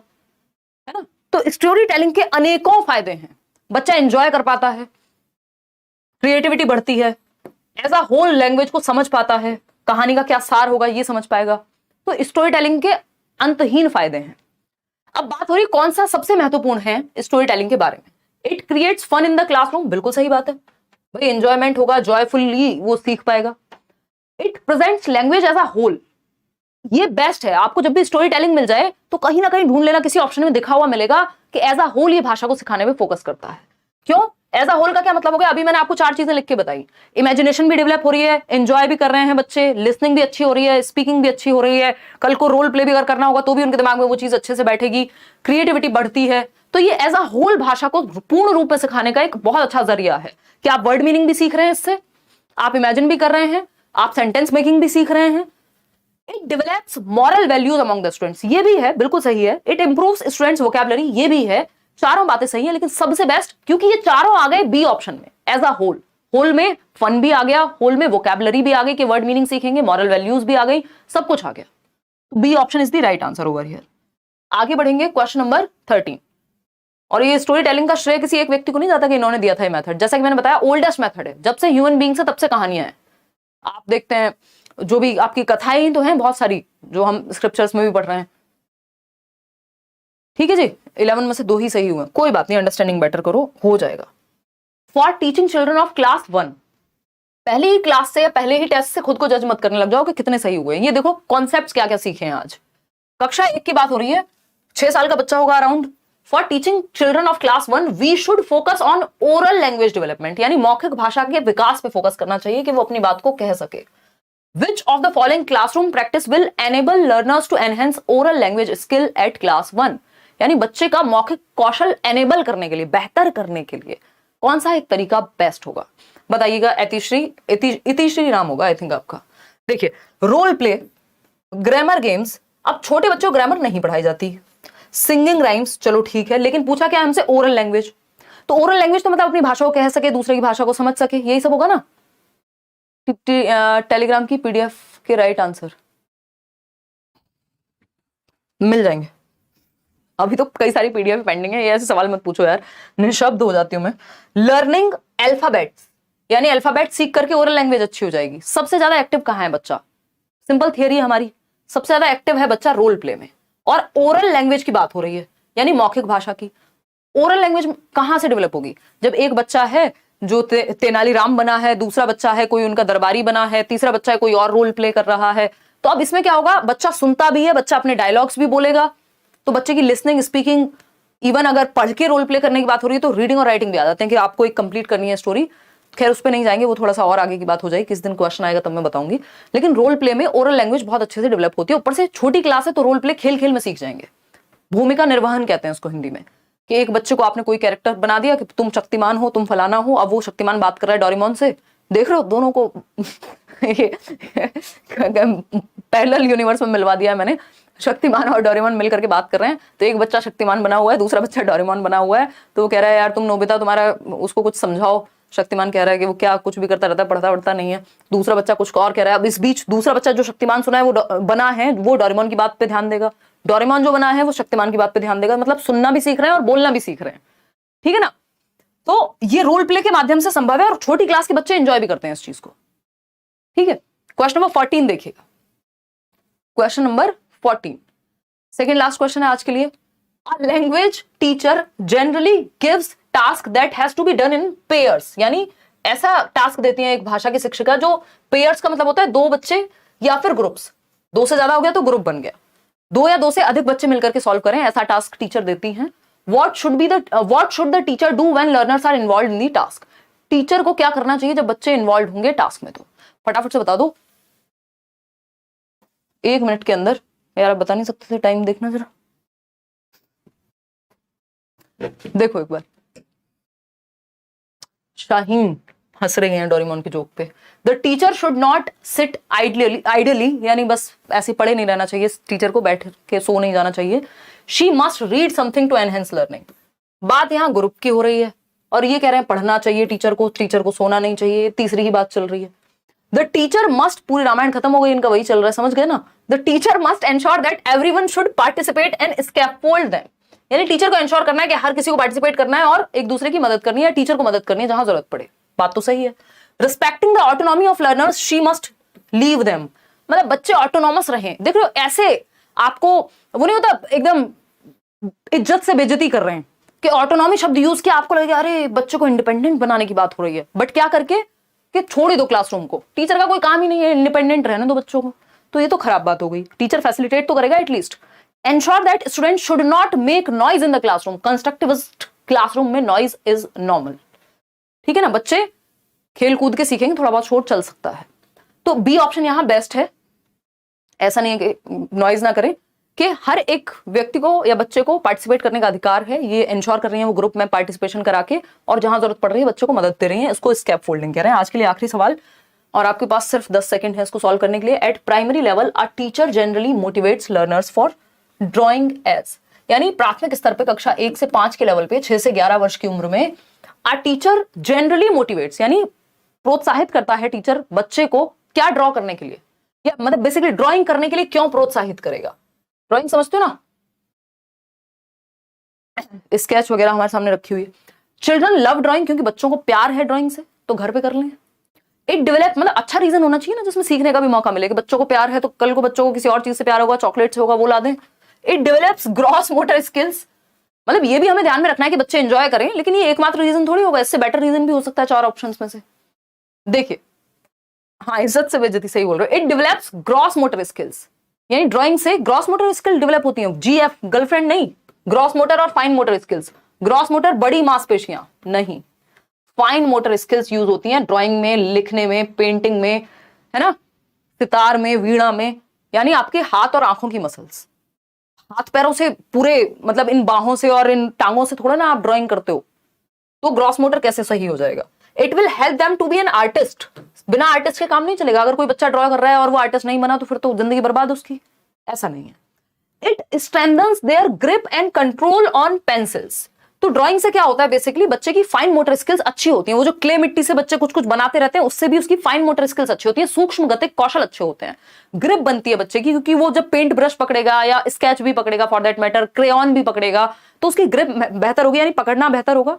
है ना। तो स्टोरी टेलिंग के अनेकों फायदे हैं। बच्चा एंजॉय कर पाता है, क्रिएटिविटी बढ़ती है, एज अ होल लैंग्वेज को समझ पाता है, कहानी का क्या सार होगा ये समझ पाएगा। तो स्टोरी टेलिंग के अंतहीन फायदे हैं। अब बात हो रही कौन सा सबसे महत्वपूर्ण है स्टोरी टेलिंग के बारे में। It creates fun in the classroom, बिल्कुल सही बात है भाई, एंजॉयमेंट होगा, जॉयफुली वो सीख पाएगा। It presents language as a whole, ये बेस्ट है। आपको जब भी स्टोरी टेलिंग मिल जाए तो कहीं ना कहीं ढूंढ लेना, किसी ऑप्शन में दिखा हुआ मिलेगा कि एज अ होल ये भाषा को सिखाने में फोकस करता है। क्यों एज अ होल का क्या मतलब हो गया, अभी मैंने आपको 4 चीजें लिख के बताई। इमेजिनेशन भी डेवलप हो रही है, एंजॉय भी कर रहे हैं बच्चे, लिसनिंग भी अच्छी हो रही है, स्पीकिंग भी अच्छी हो रही है, कल को रोल प्ले भी अगर करना होगा तो भी उनके दिमाग में वो चीज अच्छे से बैठेगी, क्रिएटिविटी बढ़ती है। तो ये एज अ होल भाषा को पूर्ण रूप में सिखाने का एक बहुत अच्छा जरिया है कि आप वर्ड मीनिंग भी सीख रहे हैं इससे, आप इमेजिन भी कर रहे हैं, आप सेंटेंस मेकिंग भी सीख रहे हैं। It develops moral values among the students, ये भी है, बिल्कुल सही है। इट इंप्रूव्स स्टूडेंट्स वोकैबुलरी, ये भी है। चारों बातें सही है, लेकिन सबसे बेस्ट क्योंकि ये चारों आ गए बी ऑप्शन में, एज अ होल। होल में फन भी आ गया, होल में वोकैबुलरी भी आ गई कि वर्ड मीनिंग सीखेंगे, मॉरल वैल्यूज भी आ गई, सब कुछ आ गया। तो B option is the right answer over here. आगे बढ़ेंगे क्वेश्चन नंबर 13। और ये स्टोरी टेलिंग का श्रेय किसी एक व्यक्ति को नहीं जाता कि इन्होंने दिया था ये मेथड। जैसा कि मैंने बताया ओल्डेस्ट मेथड है, जब से ह्यूमन बीइंग से तब से कहानियां हैं। आप देखते हैं जो भी आपकी कथाएं ही तो हैं बहुत सारी जो हम स्क्रिप्चर्स में भी पढ़ रहे हैं। ठीक है जी, 11 में से 2 ही सही हुए, कोई बात नहीं, अंडरस्टैंडिंग बेटर करो, हो जाएगा। For teaching children of class 1, पहले ही क्लास से या पहले ही टेस्ट से खुद को जज मत करने लग जाओ कि कितने सही हुए। ये देखो कॉन्सेप्ट्स क्या क्या सीखे हैं आज। कक्षा 1 की बात हो रही है, 6 साल का बच्चा होगा around. For teaching children of class 1 we should focus on oral language development, यानी मौखिक भाषा के विकास पे फोकस करना चाहिए कि वो अपनी बात को कह सके। Which of the following classroom practice will enable learners to enhance oral language skill at class 1? यानी बच्चे का मौखिक कौशल एनेबल करने के लिए, बेहतर करने के लिए कौन सा एक तरीका बेस्ट होगा, बताइएगा। इतिश्री नाम होगा आई थिंक आपका। देखिए, रोल प्ले, ग्रामर गेम्स, अब छोटे बच्चों को ग्रामर नहीं पढ़ाई जाती, सिंगिंग राइम्स चलो ठीक है, लेकिन पूछा क्या हमसे, ओरल लैंग्वेज। तो ओरल लैंग्वेज तो मतलब अपनी भाषा को कह सके, दूसरे की भाषा को समझ सके, यही सब होगा ना। टेलीग्राम की पीडीएफ के राइट आंसर मिल जाएंगे। अभी तो कई सारी पीडीएफ पेंडिंग है, ये ऐसे सवाल मत पूछो यार, निशब्द हो जाती हूं मैं। लर्निंग अल्फाबेट्स, यानी अल्फाबेट सीख करके ओरल लैंग्वेज अच्छी हो जाएगी। सबसे ज्यादा एक्टिव कहां है बच्चा, सिंपल थियरी है हमारी, सबसे ज्यादा एक्टिव है बच्चा रोल प्ले में। और ओरल लैंग्वेज की बात हो रही है, यानी मौखिक भाषा की। ओरल लैंग्वेज कहां से डेवलप होगी, जब एक बच्चा है जो तेनालीराम बना है, दूसरा बच्चा है कोई उनका दरबारी बना है, तीसरा बच्चा है कोई और रोल प्ले कर रहा है। तो अब इसमें क्या होगा, बच्चा सुनता भी है, बच्चा अपने डायलॉग्स भी बोलेगा, तो बच्चे की लिसनिंग, स्पीकिंग, इवन अगर पढ़ के रोल प्ले करने की बात हो रही है तो रीडिंग और राइटिंग भी आ जाते हैं कि आपको एक कंप्लीट करनी है स्टोरी। खैर उस पर नहीं जाएंगे, वो थोड़ा सा और आगे की बात हो जाएगी, किस दिन क्वेश्चन आएगा तब मैं बताऊंगी। लेकिन रोल प्ले में ओरल लैंग्वेज बहुत अच्छे से डेवलप होती है। ऊपर से छोटी क्लास है तो रोल प्ले खेल खेल में सीख जाएंगे। भूमिका निर्वहन कहते हैं उसको हिंदी में, कि एक बच्चे को आपने कोई कैरेक्टर बना दिया कि तुम शक्तिमान हो, तुम फलाना हो। अब वो शक्तिमान बात कर रहा है डोरेमोन से, देख रहे हो दोनों को पैरेलल यूनिवर्स में मिलवा दिया मैंने। शक्तिमान और डोरेमोन मिलकर के बात कर रहे हैं, तो एक बच्चा शक्तिमान बना हुआ है, दूसरा बच्चा डोरेमोन बना हुआ है। तो वो कह रहा है यार तुम नोबिता, तुम्हारा उसको कुछ समझाओ। शक्तिमान कह रहा है कि वो क्या कुछ भी करता रहता है, पढ़ता पढ़ता नहीं है। दूसरा बच्चा कुछ और कह रहा है। अब इस बीच दूसरा बच्चा जो शक्तिमान सुना है वो बना है, वो डोरेमोन की बात पे ध्यान देगा, डोरेमोन जो बना है वो शक्तिमान की बात पे ध्यान देगा। मतलब सुनना भी सीख रहे हैं और बोलना भी सीख रहे हैं, ठीक है ना। तो ये रोल प्ले के माध्यम से संभव है और छोटी क्लास के बच्चे एंजॉय भी करते हैं इस चीज को, ठीक है। क्वेश्चन नंबर 14 देखिएगा, question number 14 second last question है आज के लिए। A language teacher generally gives task that has to be done in pairs, यानी ऐसा टास्क देती है एक भाषा की शिक्षिका जो पेयर्स का मतलब होता है 2 बच्चे या फिर ग्रुप्स, 2 से ज्यादा हो गया तो ग्रुप बन गया, 2 या 2 से अधिक बच्चे मिलकर के सॉल्व करें, ऐसा टास्क टीचर देती हैं। What should the teacher do when learners are involved in the task? Teacher को क्या करना चाहिए जब बच्चे इन्वॉल्व होंगे टास्क में, तो फटाफट से बता दो 1 मिनट के अंदर। यार आप बता नहीं सकते थे, टाइम देखना जरा, देखो एक बार। शाहीन हंस रही हैं डोरेमोन के जोक पे। The teacher should not sit ideally, यानी बस ऐसे पढ़े नहीं रहना चाहिए, टीचर को बैठ के सो नहीं जाना चाहिए। She must read something to enhance learning. बात यहाँ ग्रुप की हो रही है और ये कह रहे हैं पढ़ना चाहिए टीचर को सोना नहीं चाहिए, तीसरी ही बात चल रही है। द टीचर मस्ट, पूरी रामायण खत्म हो गई, इनका वही चल रहा है, समझ गए ना। The teacher must ensure that everyone should participate and scaffold them, यानी टीचर को एंश्योर करना है कि हर किसी को पार्टिसिपेट करना है और एक दूसरे की मदद करनी है, टीचर को मदद करनी है जहां जरूरत पड़े। बात तो सही है। Respecting the autonomy of learners she must leave them, मतलब बच्चे ऑटोनॉमस रहें। देख रहे हो, ऐसे आपको वो नहीं होता एकदम इज्जत से बेइज्जती कर रहे हैं कि ऑटोनॉमी शब्द यूज किया, आपको लगेगा अरे बच्चों को इंडिपेंडेंट बनाने की बात हो रही है, बट क्या करके कि छोड़ ही दो क्लासरूम को, टीचर का कोई काम ही नहीं है इंडिपेंडेंट रहने दो बच्चों को, तो ये तो खराब बात हो गई। टीचर फैसिलिटेट तो करेगा at least. Ensure that student should not make noise in the classroom, constructivist classroom में नॉइज इज नॉर्मल, ठीक है ना। बच्चे खेल कूद के सीखेंगे, थोड़ा बहुत शोर चल सकता है, तो बी ऑप्शन यहां बेस्ट है। ऐसा नहीं है कि नॉइज ना करें, कि हर एक व्यक्ति को या बच्चे को पार्टिसिपेट करने का अधिकार है, ये इंश्योर कर रही है वो ग्रुप में पार्टिसिपेशन करा के, और जहां जरूरत पड़ रही है बच्चों को मदद दे रही है। इसको स्कैप फोल्डिंग कह रहे हैं। आज के लिए आखिरी सवाल, और आपके पास सिर्फ 10 सेकंड है इसको सॉल्व करने के लिए। At primary level a teacher generally motivates learners for drawing as, यानी प्राथमिक स्तर पे कक्षा 1 से 5 के लेवल पे 6 से 11 वर्ष की उम्र में अ टीचर जनरली मोटिवेट्स, यानी प्रोत्साहित करता है टीचर बच्चे को क्या ड्रॉ करने के लिए, या मतलब बेसिकली ड्राइंग करने के लिए क्यों प्रोत्साहित करेगा। ड्राइंग समझते हो ना, स्केच वगैरह हमारे सामने रखी हुई है। चिल्ड्रन लव ड्राइंग, क्योंकि बच्चों को प्यार है ड्राइंग से, तो घर पे कर लें। इट डेवलप, मतलब अच्छा रीजन होना चाहिए ना जिसमें सीखने का भी मौका मिले, कि बच्चों को प्यार है तो कल को बच्चों को किसी और चीज से प्यार होगा, चॉकलेट से होगा, वो ला दें। It develops gross motor skills, मतलब ये भी हमें ध्यान में रखना है कि बच्चे एंजॉय करें, लेकिन ये एकमात्र रीजन थोड़ी होगा, इससे बेटर रीजन भी हो सकता है 4 ऑप्शंस में से। देखिए, हाँ इज्जत से बेइज्जती, सही बोल रहे हो। It develops gross motor skills, यानी ड्राइंग से ग्रॉस मोटर स्किल डेवलप होती है। जीएफ गर्लफ्रेंड नहीं, ग्रॉस मोटर और fine motor skills. Gross motor बड़ी मांसपेशियां नहीं, फाइन मोटर स्किल्स यूज होती हैं ड्राइंग में, लिखने में, पेंटिंग में, है ना, सितार में, वीणा में, यानी आपके हाथ और आंखों की मसल्स। हाथ पैरों से पूरे, मतलब इन बाहों से और इन टांगों से थोड़ा ना आप ड्राइंग करते हो, तो ग्रॉस मोटर कैसे सही हो जाएगा। It will help them to be an artist, बिना आर्टिस्ट के काम नहीं चलेगा। अगर कोई बच्चा ड्रॉ कर रहा है और वो आर्टिस्ट नहीं बना तो फिर तो जिंदगी बर्बाद उसकी, ऐसा नहीं है। It strengthens their grip and control on pencils, तो ड्राइंग से क्या होता है बेसिकली, बच्चे की फाइन मोटर स्किल्स अच्छी होती हैं। वो जो क्ले मिट्टी से बच्चे कुछ कुछ बनाते रहते हैं, उससे भी उसकी फाइन मोटर स्किल्स अच्छी होती है, सूक्ष्म गतिक कौशल अच्छे होते हैं, ग्रिप बनती है बच्चे की, क्योंकि वो जब पेंट ब्रश पकड़ेगा या स्केच भी पकड़ेगा, फॉर दैट मैटर क्रेयॉन भी पकड़ेगा, तो उसकी ग्रिप बेहतर होगी, यानी पकड़ना बेहतर होगा।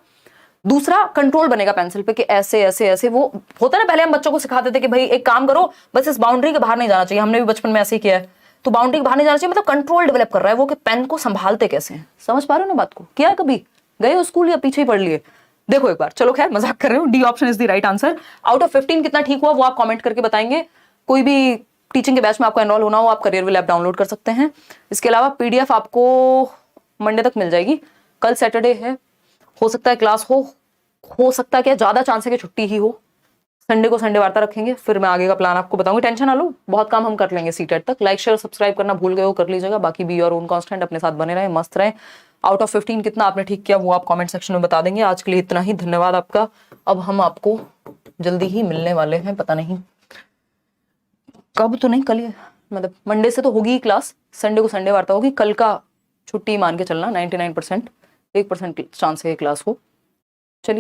दूसरा, कंट्रोल बनेगा पेंसिल पे कि ऐसे ऐसे ऐसे, वो होता है ना, पहले हम बच्चों को सिखाते थे कि भाई एक काम करो, बस इस बाउंड्री के बाहर नहीं जाना चाहिए, हमने भी बचपन में ऐसे ही किया है, तो बाउंड्री के बाहर नहीं जाना चाहिए, मतलब कंट्रोल डेवलप कर रहा है वो कि पेन को संभालते कैसे हैं। समझ पा रहे हो ना बात को, किया है कभी, गए हो स्कूल या पीछे ही पढ़ लिए, देखो एक बार। चलो खैर मजाक कर रहे हो, D option is the right answer. Out of 15 कितना ठीक हुआ वो आप कमेंट करके बताएंगे। कोई भी टीचिंग के बैच में आपको एनरोल होना हो, आप करियर विल ऐप डाउनलोड कर सकते हैं। इसके अलावा पीडीएफ आपको मंडे तक मिल जाएगी, कल सैटरडे है, हो सकता है क्लास हो सकता है क्या, ज्यादा चांस है कि छुट्टी ही हो। संडे को संडे वार्ता रखेंगे, फिर मैं आगे का प्लान आपको बताऊंगी, टेंशन ना लो, बहुत काम हम कर लेंगे सीटेट तक। लाइक शेयर सब्सक्राइब करना भूल गए हो, कर लीजिएगा। बाकी बी योर ओन कांस्टेंट, अपने साथ बने रहे, मस्त रहे। आउट ऑफ 15 कितना आपने ठीक किया वो आप कमेंट सेक्शन में बता देंगे। आज के लिए इतना ही, धन्यवाद आपका। अब हम आपको जल्दी ही मिलने वाले हैं, पता नहीं कब, तो नहीं कल ही, मतलब मंडे से तो होगी ही क्लास, संडे को संडे वार्ता होगी, कल का छुट्टी मान के चलना, 99%, 1% चांस है क्लास हो।